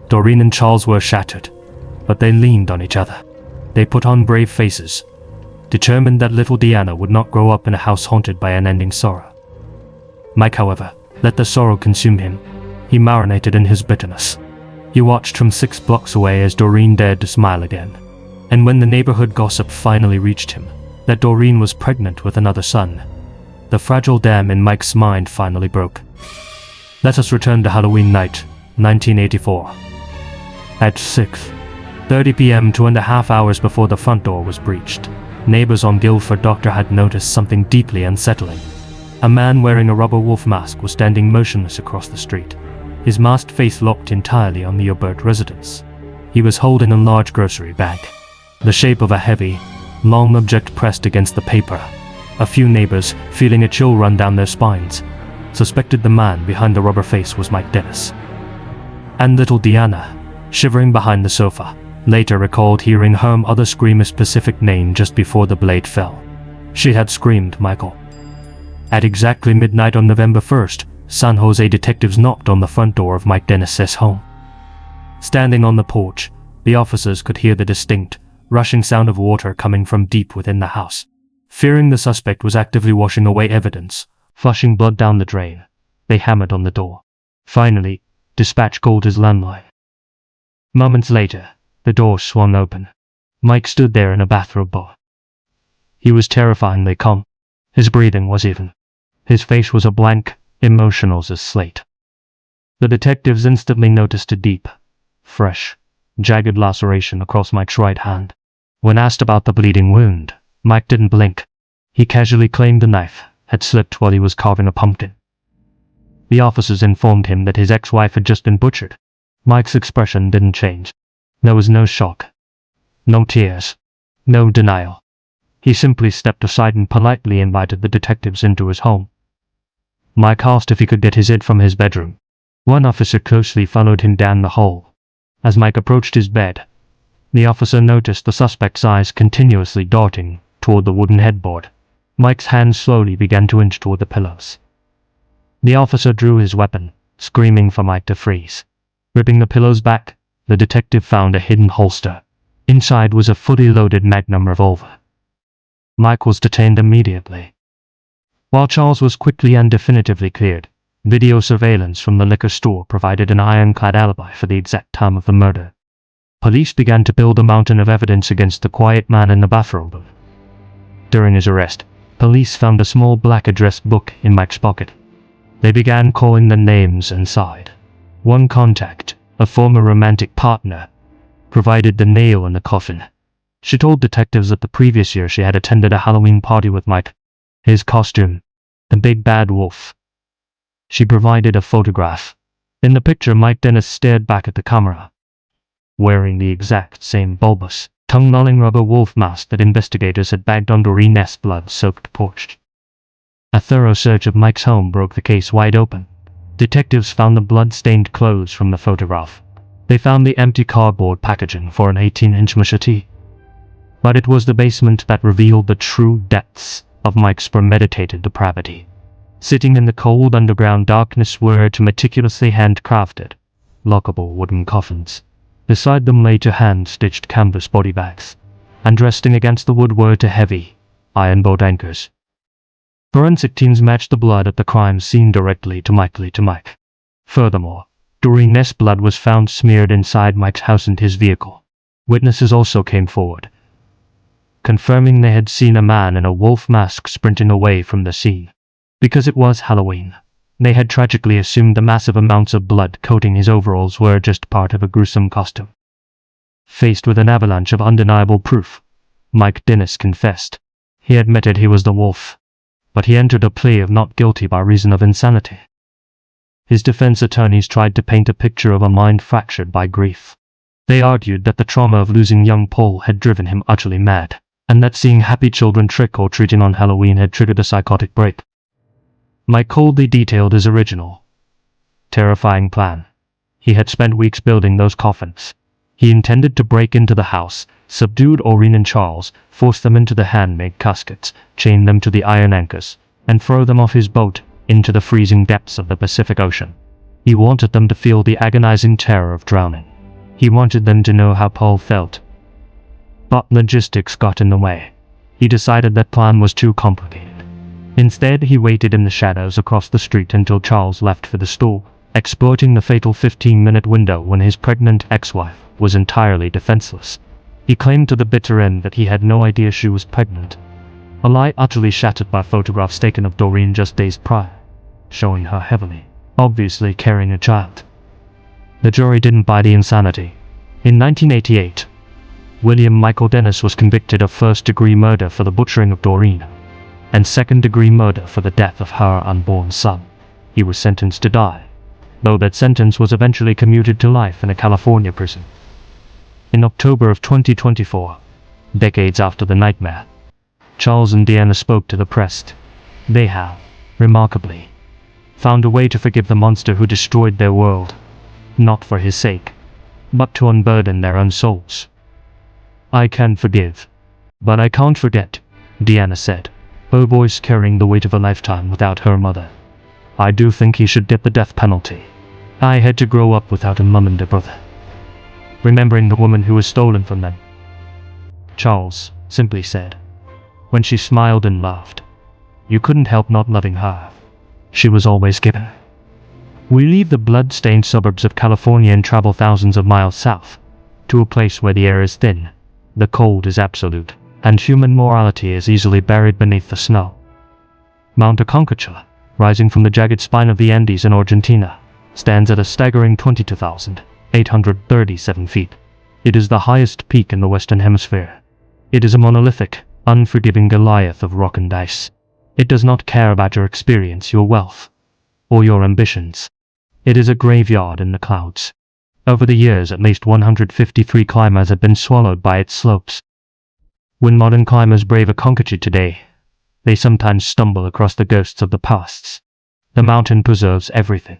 Doreen and Charles were shattered, but they leaned on each other. They put on brave faces, determined that little Deanna would not grow up in a house haunted by unending sorrow. Mike, however, let the sorrow consume him. He marinated in his bitterness. He watched from 6 blocks away as Doreen dared to smile again. And when the neighborhood gossip finally reached him that Doreen was pregnant with another son, the fragile dam in Mike's mind finally broke. Let us return to Halloween night, 1984. At 6:30 p.m., 2.5 hours before the front door was breached, neighbors on Guilford Doctor had noticed something deeply unsettling. A man wearing a rubber wolf mask was standing motionless across the street, his masked face locked entirely on the Obert residence. He was holding a large grocery bag, the shape of a heavy, long object pressed against the paper. A few neighbors, feeling a chill run down their spines, suspected the man behind the rubber face was Mike Dennis. And little Deanna, shivering behind the sofa, later recalled hearing her mother scream a specific name just before the blade fell. She had screamed Michael. At exactly midnight on November 1st, San Jose detectives knocked on the front door of Mike Dennis's home. Standing on the porch, the officers could hear the distinct, rushing sound of water coming from deep within the house. Fearing the suspect was actively washing away evidence, flushing blood down the drain, they hammered on the door. Finally, dispatch called his landline. Moments later, the door swung open. Mike stood there in a bathrobe. He was terrifyingly calm. His breathing was even. His face was a blank, emotionless as slate. The detectives instantly noticed a deep, fresh, jagged laceration across Mike's right hand. When asked about the bleeding wound, Mike didn't blink. He casually claimed the knife had slipped while he was carving a pumpkin. The officers informed him that his ex-wife had just been butchered. Mike's expression didn't change. There was no shock, no tears, no denial. He simply stepped aside and politely invited the detectives into his home. Mike asked if he could get his id from his bedroom. One officer closely followed him down the hall. As Mike approached his bed, the officer noticed the suspect's eyes continuously darting toward the wooden headboard. Mike's hands slowly began to inch toward the pillows. The officer drew his weapon, screaming for Mike to freeze. Ripping the pillows back, the detective found a hidden holster. Inside was a fully loaded Magnum revolver. Mike was detained immediately. While Charles was quickly and definitively cleared, video surveillance from the liquor store provided an ironclad alibi for the exact time of the murder. Police began to build a mountain of evidence against the quiet man in the bathrobe. During his arrest, police found a small black address book in Mike's pocket. They began calling the names inside. One contact, a former romantic partner, provided the nail in the coffin. She told detectives that the previous year she had attended a Halloween party with Mike. His costume, the big bad wolf. She provided a photograph. In the picture, Mike Dennis stared back at the camera, wearing the exact same bulbous, tongue-lolling rubber wolf mask that investigators had bagged on Doreen's blood-soaked porch. A thorough search of Mike's home broke the case wide open. Detectives found the blood-stained clothes from the photograph. They found the empty cardboard packaging for an 18-inch machete. But it was the basement that revealed the true depths of Mike's premeditated depravity. Sitting in the cold underground darkness were two meticulously handcrafted, lockable wooden coffins. Beside them lay two hand-stitched canvas body bags, and resting against the wood were two heavy, iron-bolt anchors. Forensic teams matched the blood at the crime scene directly to Mike. Furthermore, Doreen's blood was found smeared inside Mike's house and his vehicle. Witnesses also came forward, confirming they had seen a man in a wolf mask sprinting away from the scene. Because it was Halloween, they had tragically assumed the massive amounts of blood coating his overalls were just part of a gruesome costume. Faced with an avalanche of undeniable proof, Mike Dennis confessed. He admitted he was the wolf, but he entered a plea of not guilty by reason of insanity. His defense attorneys tried to paint a picture of a mind fractured by grief. They argued that the trauma of losing young Paul had driven him utterly mad, and that seeing happy children trick-or-treating on Halloween had triggered a psychotic break. Mike coldly detailed his original, terrifying plan. He had spent weeks building those coffins. He intended to break into the house, subdue Doreen and Charles, force them into the handmade caskets, chain them to the iron anchors, and throw them off his boat into the freezing depths of the Pacific Ocean. He wanted them to feel the agonizing terror of drowning. He wanted them to know how Paul felt. But logistics got in the way. He decided that plan was too complicated. Instead, he waited in the shadows across the street until Charles left for the store, exploiting the fatal 15-minute window when his pregnant ex-wife was entirely defenseless. He claimed to the bitter end that he had no idea she was pregnant, a lie utterly shattered by photographs taken of Doreen just days prior, showing her heavily, obviously carrying a child. The jury didn't buy the insanity. In 1988, William Michael Dennis was convicted of first-degree murder for the butchering of Doreen, and second-degree murder for the death of her unborn son. He was sentenced to die, though that sentence was eventually commuted to life in a California prison. In October of 2024, decades after the nightmare, Charles and Deanna spoke to the press. They have, remarkably, found a way to forgive the monster who destroyed their world, not for his sake, but to unburden their own souls. "I can forgive, but I can't forget," Deanna said, her voice carrying the weight of a lifetime without her mother. "I do think he should get the death penalty. I had to grow up without a mum and a brother, remembering the woman who was stolen from them," Charles simply said. When she smiled and laughed, you couldn't help not loving her. She was always given. We leave the blood-stained suburbs of California and travel thousands of miles south, to a place where the air is thin, the cold is absolute, and human morality is easily buried beneath the snow. Mount Aconcagua, rising from the jagged spine of the Andes in Argentina, stands at a staggering 22,837 feet. It is the highest peak in the Western Hemisphere. It is a monolithic, unforgiving Goliath of rock and ice. It does not care about your experience, your wealth, or your ambitions. It is a graveyard in the clouds. Over the years, at least 153 climbers have been swallowed by its slopes. When modern climbers brave Aconcagua today, they sometimes stumble across the ghosts of the pasts. The mountain preserves everything: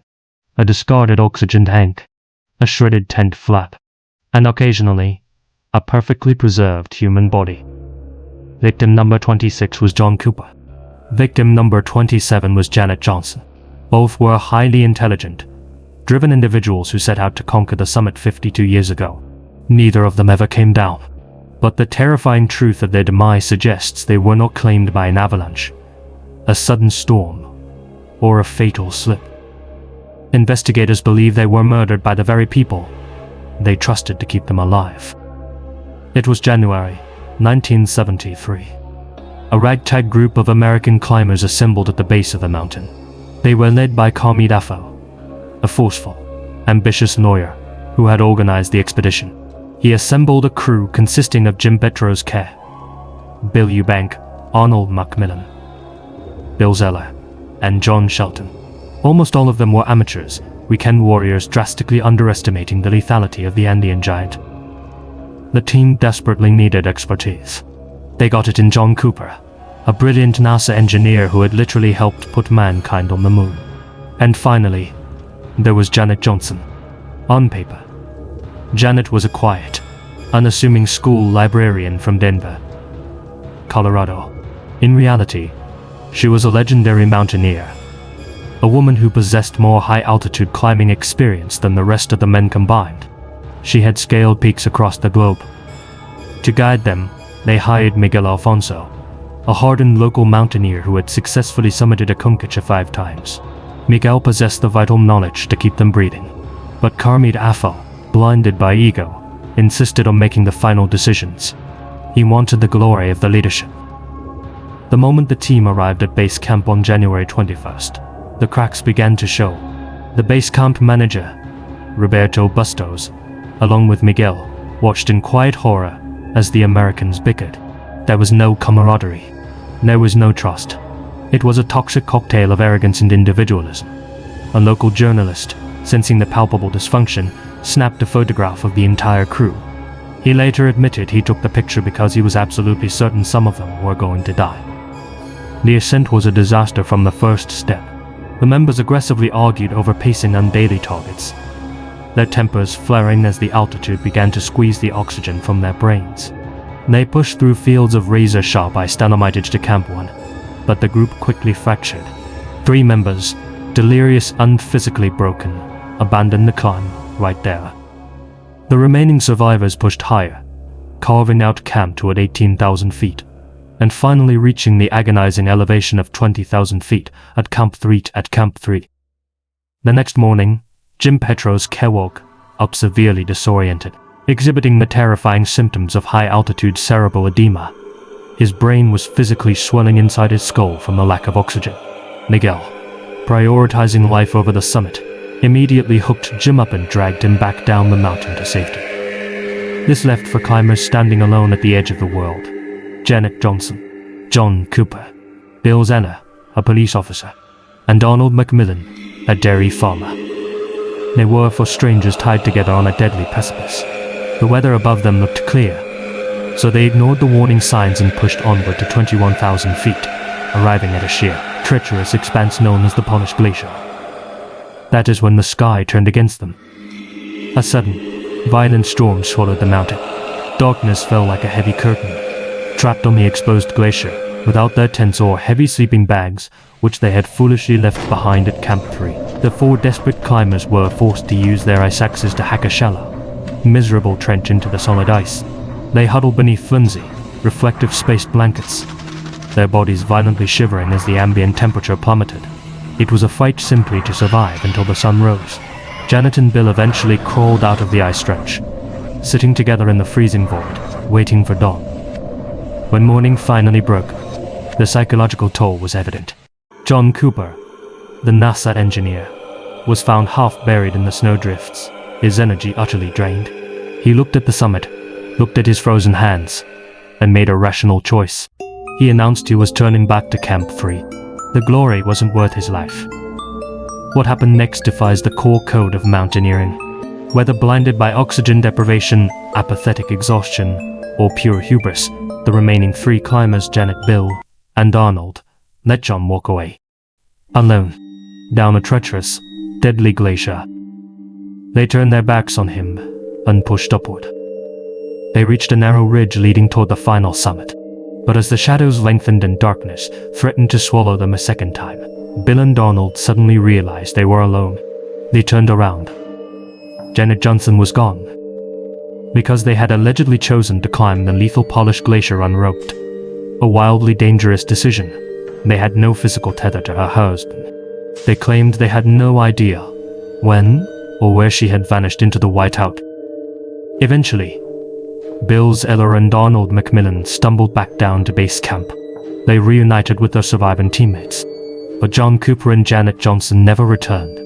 a discarded oxygen tank, a shredded tent flap, and occasionally, a perfectly preserved human body. Victim number 26 was John Cooper. Victim number 27 was Janet Johnson. Both were highly intelligent, driven individuals who set out to conquer the summit 52 years ago. Neither of them ever came down, but the terrifying truth of their demise suggests they were not claimed by an avalanche, a sudden storm, or a fatal slip. Investigators believe they were murdered by the very people they trusted to keep them alive. It was January 1973. A ragtag group of American climbers assembled at the base of the mountain. They were led by Carmi Dafoe, a forceful, ambitious lawyer who had organized the expedition. He assembled a crew consisting of Jim Petros Kerr, Bill Eubank, Arnold Macmillan, Bill Zeller, and John Shelton. Almost all of them were amateurs, weekend warriors drastically underestimating the lethality of the Andean giant. The team desperately needed expertise. They got it in John Cooper, a brilliant NASA engineer who had literally helped put mankind on the moon. And finally, there was Janet Johnson. On paper, Janet was a quiet, unassuming school librarian from Denver, Colorado. In reality, she was a legendary mountaineer, a woman who possessed more high-altitude climbing experience than the rest of the men combined. She had scaled peaks across the globe. To guide them, they hired Miguel Alfonso, a hardened local mountaineer who had successfully summited Aconcagua 5 times. Miguel possessed the vital knowledge to keep them breathing, but Carmi Dafoe, blinded by ego, insisted on making the final decisions. He wanted the glory of the leadership. The moment the team arrived at base camp on January 21st, the cracks began to show. The base camp manager, Roberto Bustos, along with Miguel, watched in quiet horror as the Americans bickered. There was no camaraderie. There was no trust. It was a toxic cocktail of arrogance and individualism. A local journalist, sensing the palpable dysfunction, snapped a photograph of the entire crew. He later admitted he took the picture because he was absolutely certain some of them were going to die. The ascent was a disaster from the first step. The members aggressively argued over pacing on daily targets, their tempers flaring as the altitude began to squeeze the oxygen from their brains. They pushed through fields of razor-sharp ice dynamited to Camp 1, but the group quickly fractured. 3 members, delirious and physically broken, abandoned the climb right there. The remaining survivors pushed higher, carving out camp toward 18,000 feet, and finally reaching the agonizing elevation of 20,000 feet at Camp 3. The next morning, Jim Petros woke up severely disoriented, exhibiting the terrifying symptoms of high-altitude cerebral edema. His brain was physically swelling inside his skull from the lack of oxygen. Miguel, prioritizing life over the summit, immediately hooked Jim up and dragged him back down the mountain to safety. This left for climbers standing alone at the edge of the world: Janet Johnson, John Cooper, Bill Zeller, a police officer, and Donald McMillan, a dairy farmer. They were for strangers tied together on a deadly precipice. The weather above them looked clear, so they ignored the warning signs and pushed onward to 21,000 feet, arriving at a sheer, treacherous expanse known as the Polished Glacier. That is when the sky turned against them. A sudden, violent storm swallowed the mountain. Darkness fell like a heavy curtain. Trapped on the exposed glacier, without their tents or heavy sleeping bags, which they had foolishly left behind at Camp 3, the four desperate climbers were forced to use their ice axes to hack a shallow, miserable trench into the solid ice. They huddled beneath flimsy, reflective spaced blankets, their bodies violently shivering as the ambient temperature plummeted. It was a fight simply to survive until the sun rose. Janet and Bill eventually crawled out of the ice stretch, sitting together in the freezing void, waiting for dawn. When morning finally broke, the psychological toll was evident. John Cooper, the NASA engineer, was found half buried in the snowdrifts, his energy utterly drained. He looked at the summit, looked at his frozen hands, and made a rational choice. He announced he was turning back to Camp 3. The glory wasn't worth his life. What happened next defies the core code of mountaineering. Whether blinded by oxygen deprivation, apathetic exhaustion, or pure hubris, the remaining three climbers, Janet, Bill, and Arnold, let John walk away. Alone, down a treacherous, deadly glacier. They turned their backs on him and pushed upward. They reached a narrow ridge leading toward the final summit. But as the shadows lengthened and darkness threatened to swallow them a second time, Bill and Arnold suddenly realized they were alone. They turned around. Janet Johnson was gone. Because they had allegedly chosen to climb the lethal Polished Glacier unroped. A wildly dangerous decision. They had no physical tether to her husband. They claimed they had no idea when or where she had vanished into the whiteout. Eventually, Bill Zeller and Donald McMillan stumbled back down to base camp. They reunited with their surviving teammates, but John Cooper and Janet Johnson never returned.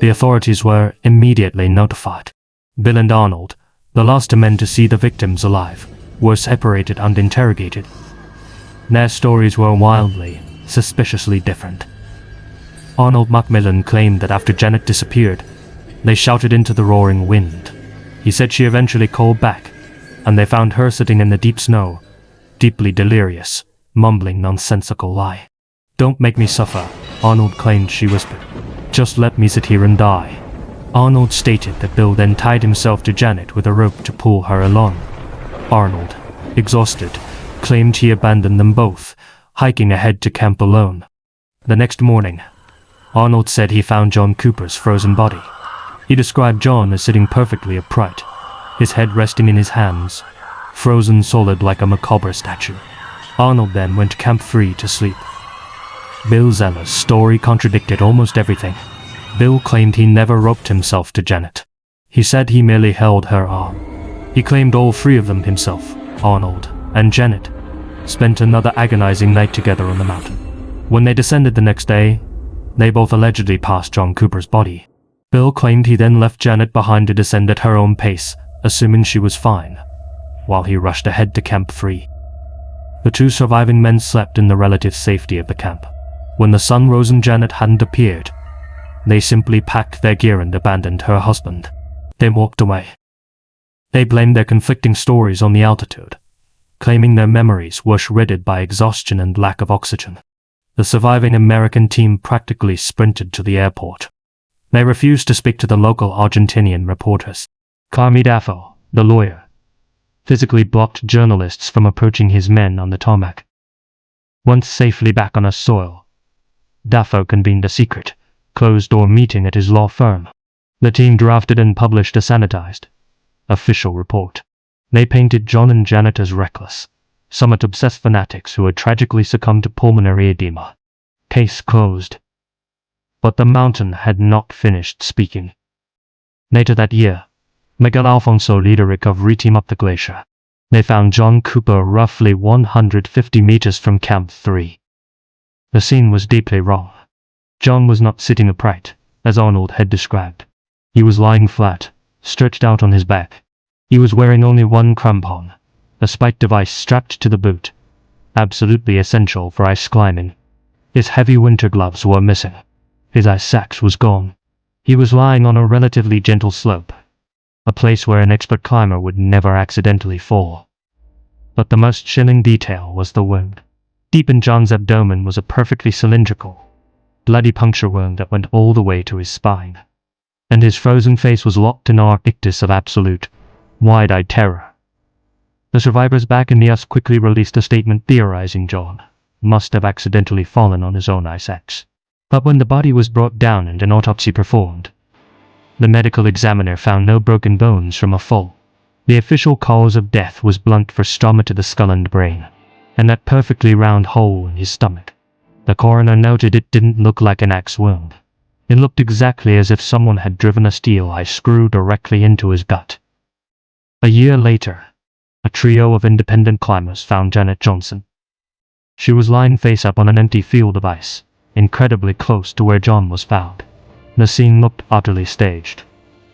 The authorities were immediately notified. Bill and Arnold, the last men to see the victims alive, were separated and interrogated. Their stories were wildly, suspiciously different. Arnold McMillan claimed that after Janet disappeared, they shouted into the roaring wind. He said she eventually called back, and they found her sitting in the deep snow, deeply delirious, mumbling nonsensical lie. "Don't make me suffer," Arnold claimed she whispered. "Just let me sit here and die." Arnold stated that Bill then tied himself to Janet with a rope to pull her along. Arnold, exhausted, claimed he abandoned them both, hiking ahead to camp alone. The next morning, Arnold said he found John Cooper's frozen body. He described John as sitting perfectly upright, his head resting in his hands, frozen solid like a macabre statue. Arnold then went to Camp 3 to sleep. Bill Zeller's story contradicted almost everything. Bill claimed he never roped himself to Janet. He said he merely held her arm. He claimed all three of them himself, Arnold and Janet, spent another agonizing night together on the mountain. When they descended the next day, they both allegedly passed John Cooper's body. Bill claimed he then left Janet behind to descend at her own pace, assuming she was fine, while he rushed ahead to Camp 3. The two surviving men slept in the relative safety of the camp. When the sun rose and Janet hadn't appeared, they simply packed their gear and abandoned her husband. They walked away. They blamed their conflicting stories on the altitude, claiming their memories were shredded by exhaustion and lack of oxygen. The surviving American team practically sprinted to the airport. They refused to speak to the local Argentinian reporters. Carmi Daffo, the lawyer, physically blocked journalists from approaching his men on the tarmac. Once safely back on us soil, Daffo convened a secret, closed-door meeting at his law firm. The team drafted and published a sanitized, official report. They painted John and Janet as reckless, somewhat obsessed fanatics who had tragically succumbed to pulmonary edema. Case closed. But the mountain had not finished speaking. Later that year, Miguel Alfonso led a recovery team up the glacier. They found John Cooper roughly 150 meters from Camp 3. The scene was deeply wrong. John was not sitting upright, as Arnold had described. He was lying flat, stretched out on his back. He was wearing only one crampon, a spike device strapped to the boot, absolutely essential for ice climbing. His heavy winter gloves were missing. His ice sax was gone. He was lying on a relatively gentle slope, a place where an expert climber would never accidentally fall. But the most chilling detail was the wound. Deep in John's abdomen was a perfectly cylindrical, bloody puncture wound that went all the way to his spine. And his frozen face was locked in an ictus of absolute, wide-eyed terror. The survivors back in the US quickly released a statement theorizing John must have accidentally fallen on his own ice axe. But when the body was brought down and an autopsy performed, the medical examiner found no broken bones from a fall. The official cause of death was blunt force trauma to the skull and brain, and that perfectly round hole in his stomach. The coroner noted it didn't look like an axe wound. It looked exactly as if someone had driven a steel eye screw directly into his gut. A year later, a trio of independent climbers found Janet Johnson. She was lying face up on an empty field of ice, incredibly close to where John was found. The scene looked utterly staged.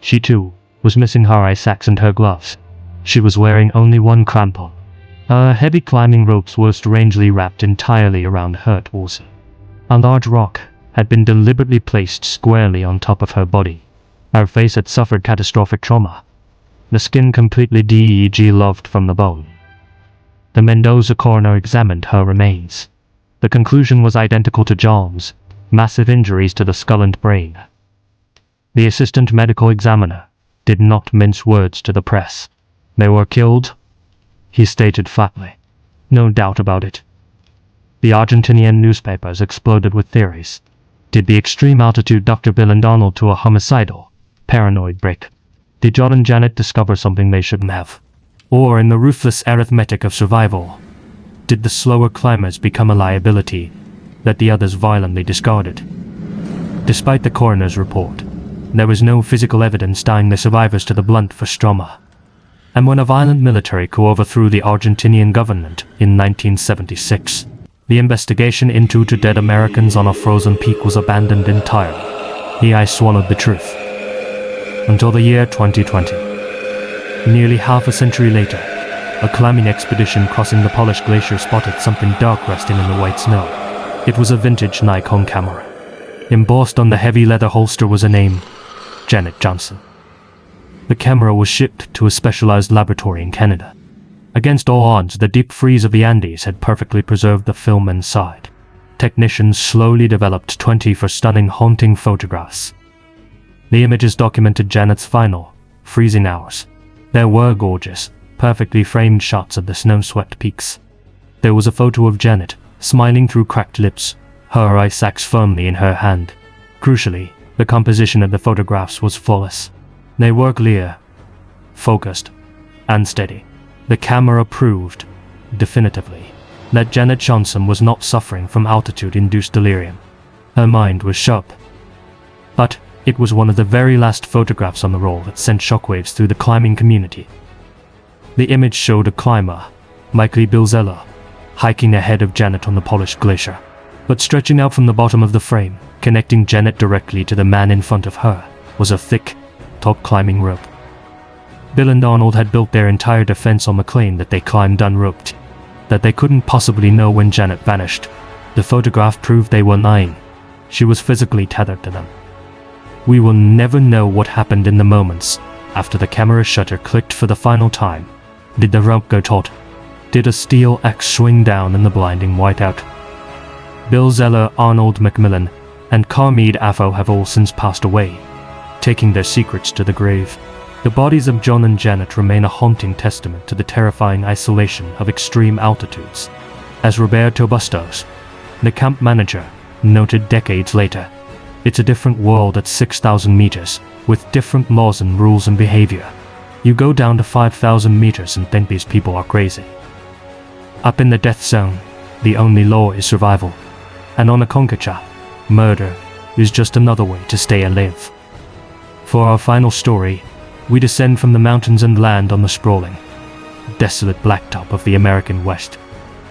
She too was missing her ice axe and her gloves. She was wearing only one crampon. Her heavy climbing ropes were strangely wrapped entirely around her torso. A large rock had been deliberately placed squarely on top of her body. Her face had suffered catastrophic trauma. The skin completely degloved from the bone. The Mendoza coroner examined her remains. The conclusion was identical to John's: massive injuries to the skull and brain. The assistant medical examiner did not mince words to the press. They were killed, he stated flatly. No doubt about it. The Argentinian newspapers exploded with theories. Did the extreme altitude Dr. Bill and Donald to a homicidal, paranoid break? Did John and Janet discover something they shouldn't have? Or in the ruthless arithmetic of survival, did the slower climbers become a liability that the others violently discarded? Despite the coroner's report, there was no physical evidence tying the survivors to the blunt force trauma. And when a violent military coup overthrew the Argentinian government in 1976, the investigation into two dead Americans on a frozen peak was abandoned entirely. The ice swallowed the truth. Until the year 2020. Nearly half a century later, a climbing expedition crossing the polished glacier spotted something dark resting in the white snow. It was a vintage Nikon camera. Embossed on the heavy leather holster was a name: Janet Johnson. The camera was shipped to a specialized laboratory in Canada. Against all odds, the deep freeze of the Andes had perfectly preserved the film inside. Technicians slowly developed 20 stunning, haunting photographs. The images documented Janet's final, freezing hours. There were gorgeous, perfectly framed shots of the snow-swept peaks. There was a photo of Janet, smiling through cracked lips, her ice axe firmly in her hand. Crucially, the composition of the photographs was flawless. They were clear, focused, and steady. The camera proved, definitively, that Janet Johnson was not suffering from altitude-induced delirium. Her mind was sharp. But it was one of the very last photographs on the roll that sent shockwaves through the climbing community. The image showed a climber, likely Bill Zeller, hiking ahead of Janet on the polished glacier. But stretching out from the bottom of the frame, connecting Janet directly to the man in front of her, was a thick, taut climbing rope. Bill and Arnold had built their entire defense on the claim that they climbed unroped, that they couldn't possibly know when Janet vanished. The photograph proved they were lying. She was physically tethered to them. We will never know what happened in the moments after the camera shutter clicked for the final time. Did the rope go taut? Did a steel axe swing down in the blinding whiteout? Bill Zeller, Arnold McMillan, and Carmide Affo have all since passed away, taking their secrets to the grave. The bodies of John and Janet remain a haunting testament to the terrifying isolation of extreme altitudes. As Roberto Bustos, the camp manager, noted decades later, It's a different world at 6,000 meters, with different laws and rules and behavior. You go down to 5,000 meters and think these people are crazy. Up in the death zone, the only law is survival. And on a Konkacha, murder is just another way to stay alive. For our final story, we descend from the mountains and land on the sprawling, desolate blacktop of the American West.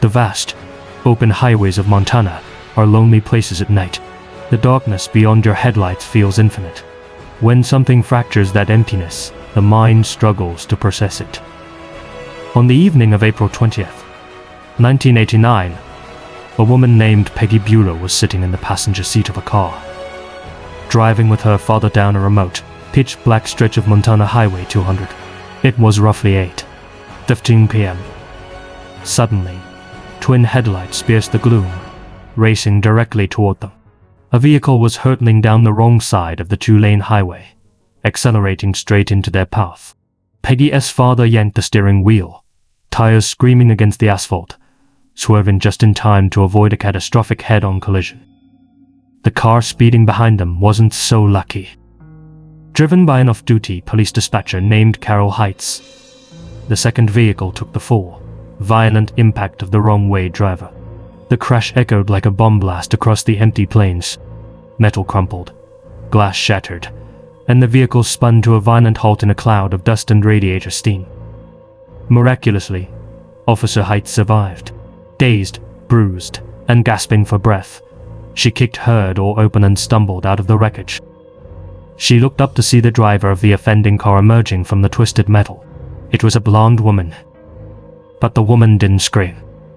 The vast, open highways of Montana are lonely places at night. The darkness beyond your headlights feels infinite. When something fractures that emptiness, the mind struggles to process it. On the evening of April 20th, 1989, a woman named Peggy Bueller was sitting in the passenger seat of a car, driving with her father down a remote, pitch-black stretch of Montana Highway 200. It was roughly 8:15 p.m. Suddenly, twin headlights pierced the gloom, racing directly toward them. A vehicle was hurtling down the wrong side of the two-lane highway, accelerating straight into their path. Peggy's father yanked the steering wheel, tires screaming against the asphalt, swerving just in time to avoid a catastrophic head-on collision. The car speeding behind them wasn't so lucky. Driven by an off-duty police dispatcher named Carol Heights, the second vehicle took the full, violent impact of the wrong-way driver. The crash echoed like a bomb blast across the empty plains. Metal crumpled, glass shattered, and the vehicle spun to a violent halt in a cloud of dust and radiator steam. Miraculously, Officer Heights survived. Dazed, bruised, and gasping for breath, she kicked her door open and stumbled out of the wreckage. She looked up to see the driver of the offending car emerging from the twisted metal. It was a blonde woman. But the woman didn't scream.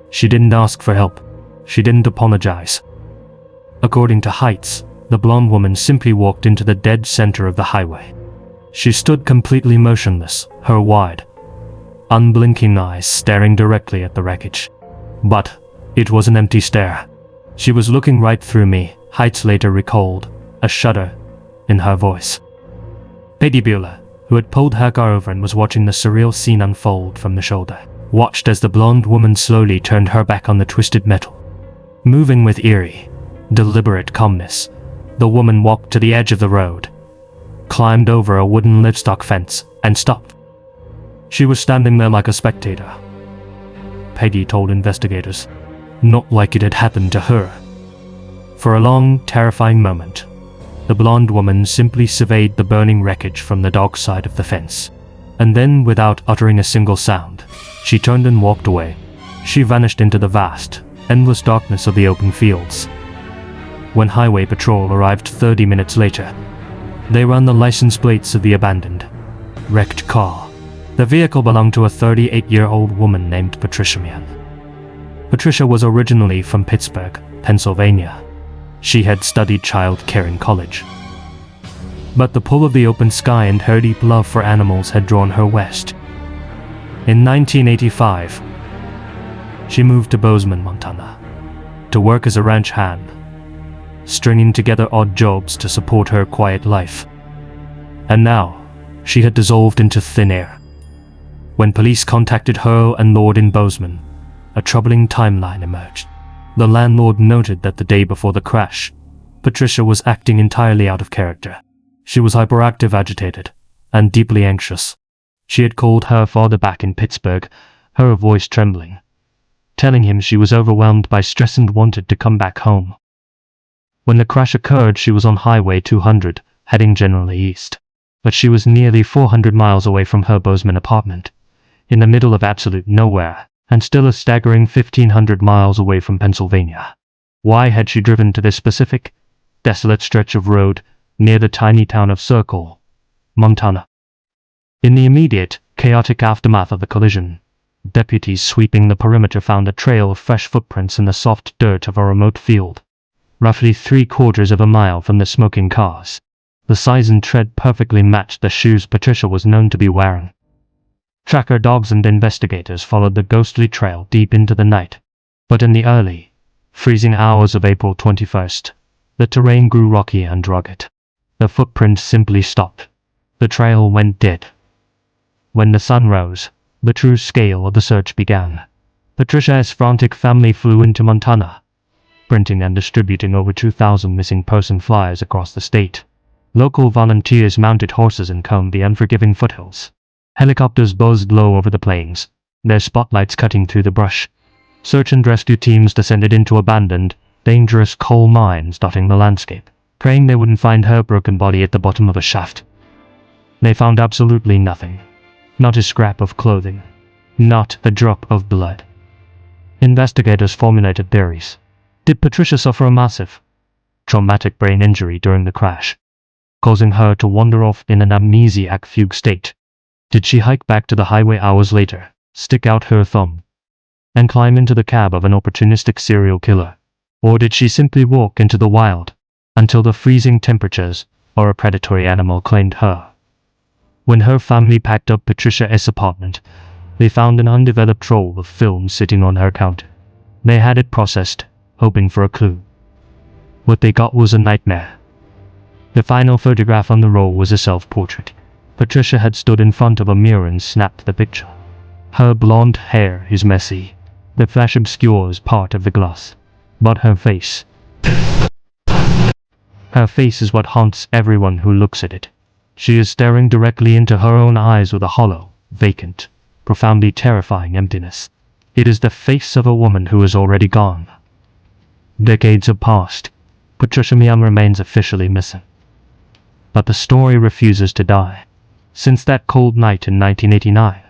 She didn't ask for help. She didn't apologize. According to Heights, the blonde woman simply walked into the dead center of the highway. She stood completely motionless, her wide, unblinking eyes staring directly at the wreckage. But it was an empty stare. She was looking right through me, Heights later recalled, a shudder in her voice. Peggy Bueller, who had pulled her car over and was watching the surreal scene unfold from the shoulder, watched as the blonde woman slowly turned her back on the twisted metal. Moving with eerie, deliberate calmness, the woman walked to the edge of the road, climbed over a wooden livestock fence, and stopped. She was standing there like a spectator. Peggy told investigators, not like it had happened to her. For a long, terrifying moment, the blonde woman simply surveyed the burning wreckage from the dark side of the fence. And then, without uttering a single sound, she turned and walked away. She vanished into the vast, endless darkness of the open fields. When highway patrol arrived 30 minutes later, they ran the license plates of the abandoned, wrecked car. The vehicle belonged to a 38-year-old woman named Patricia Mian. Patricia was originally from Pittsburgh, Pennsylvania. She had studied child care in college. But the pull of the open sky and her deep love for animals had drawn her west. In 1985, she moved to Bozeman, Montana, to work as a ranch hand, stringing together odd jobs to support her quiet life. And now, she had dissolved into thin air. When police contacted her and Lord in Bozeman, a troubling timeline emerged. The landlord noted that the day before the crash, Patricia was acting entirely out of character. She was hyperactive, agitated, and deeply anxious. She had called her father back in Pittsburgh, her voice trembling, telling him she was overwhelmed by stress and wanted to come back home. When the crash occurred, she was on Highway 200, heading generally east. But she was nearly 400 miles away from her Bozeman apartment, in the middle of absolute nowhere, and still a staggering 1,500 miles away from Pennsylvania. Why had she driven to this specific, desolate stretch of road near the tiny town of Circle, Montana? In the immediate, chaotic aftermath of the collision, deputies sweeping the perimeter found a trail of fresh footprints in the soft dirt of a remote field, roughly 3/4 of a mile from the smoking cars. The size and tread perfectly matched the shoes Patricia was known to be wearing. Tracker dogs and investigators followed the ghostly trail deep into the night. But in the early, freezing hours of April 21st, the terrain grew rocky and rugged. The footprints simply stopped. The trail went dead. When the sun rose, the true scale of the search began. Patricia's frantic family flew into Montana, printing and distributing over 2,000 missing person flyers across the state. Local volunteers mounted horses and combed the unforgiving foothills. Helicopters buzzed low over the plains, their spotlights cutting through the brush. Search and rescue teams descended into abandoned, dangerous coal mines dotting the landscape, praying they wouldn't find her broken body at the bottom of a shaft. They found absolutely nothing. Not a scrap of clothing. Not a drop of blood. Investigators formulated theories. Did Patricia suffer a massive, traumatic brain injury during the crash, causing her to wander off in an amnesiac fugue state? Did she hike back to the highway hours later, stick out her thumb, and climb into the cab of an opportunistic serial killer? Or did she simply walk into the wild, until the freezing temperatures or a predatory animal claimed her? When her family packed up Patricia's apartment, they found an undeveloped roll of film sitting on her counter. They had it processed, hoping for a clue. What they got was a nightmare. The final photograph on the roll was a self-portrait. Patricia had stood in front of a mirror and snapped the picture. Her blonde hair is messy. The flash obscures part of the glass. But her face is what haunts everyone who looks at it. She is staring directly into her own eyes with a hollow, vacant, profoundly terrifying emptiness. It is the face of a woman who is already gone. Decades have passed. Patricia Miam remains officially missing. But the story refuses to die. Since that cold night in 1989,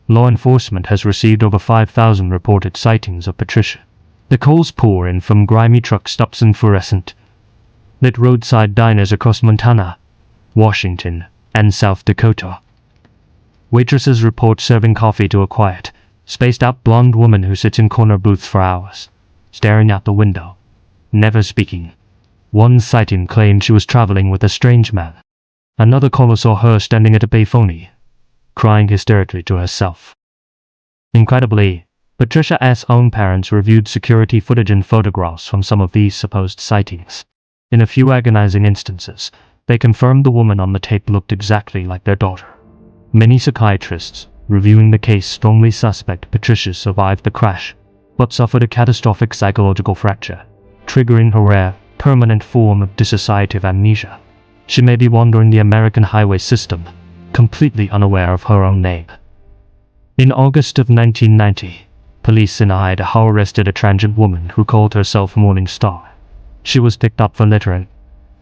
law enforcement has received over 5,000 reported sightings of Patricia. The calls pour in from grimy truck stops and fluorescent lit roadside diners across Montana, Washington, and South Dakota. Waitresses report serving coffee to a quiet, spaced-out blonde woman who sits in corner booths for hours, staring out the window, never speaking. One sighting claimed she was traveling with a strange man. Another caller saw her standing at a payphone, crying hysterically to herself. Incredibly, Patricia's own parents reviewed security footage and photographs from some of these supposed sightings. In a few agonizing instances, they confirmed the woman on the tape looked exactly like their daughter. Many psychiatrists, reviewing the case, strongly suspect Patricia survived the crash, but suffered a catastrophic psychological fracture, triggering a rare, permanent form of dissociative amnesia. She may be wandering the American highway system, completely unaware of her own name. In August of 1990, police in Idaho arrested a transgender woman who called herself Morning Star. She was picked up for littering.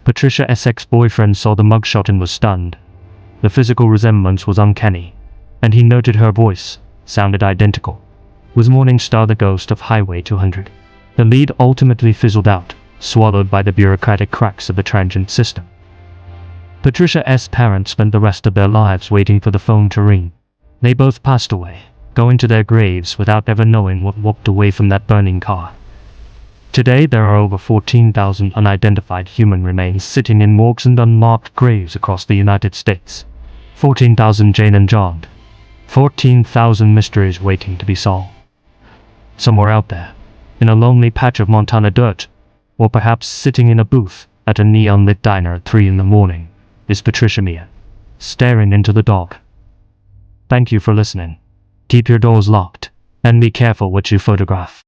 Patricia's ex-boyfriend saw the mugshot and was stunned. The physical resemblance was uncanny, and he noted her voice sounded identical. Was Morning Star the ghost of Highway 200? The lead ultimately fizzled out, swallowed by the bureaucratic cracks of the transient system. Patricia's parents spent the rest of their lives waiting for the phone to ring. They both passed away, going to their graves without ever knowing what walked away from that burning car. Today there are over 14,000 unidentified human remains sitting in morgues and unmarked graves across the United States. 14,000 Jane and John. 14,000 mysteries waiting to be solved. Somewhere out there, in a lonely patch of Montana dirt, or perhaps sitting in a booth at a neon-lit diner at 3 in the morning, is Patricia Miam, staring into the dark. Thank you for listening. Keep your doors locked, and be careful what you photograph.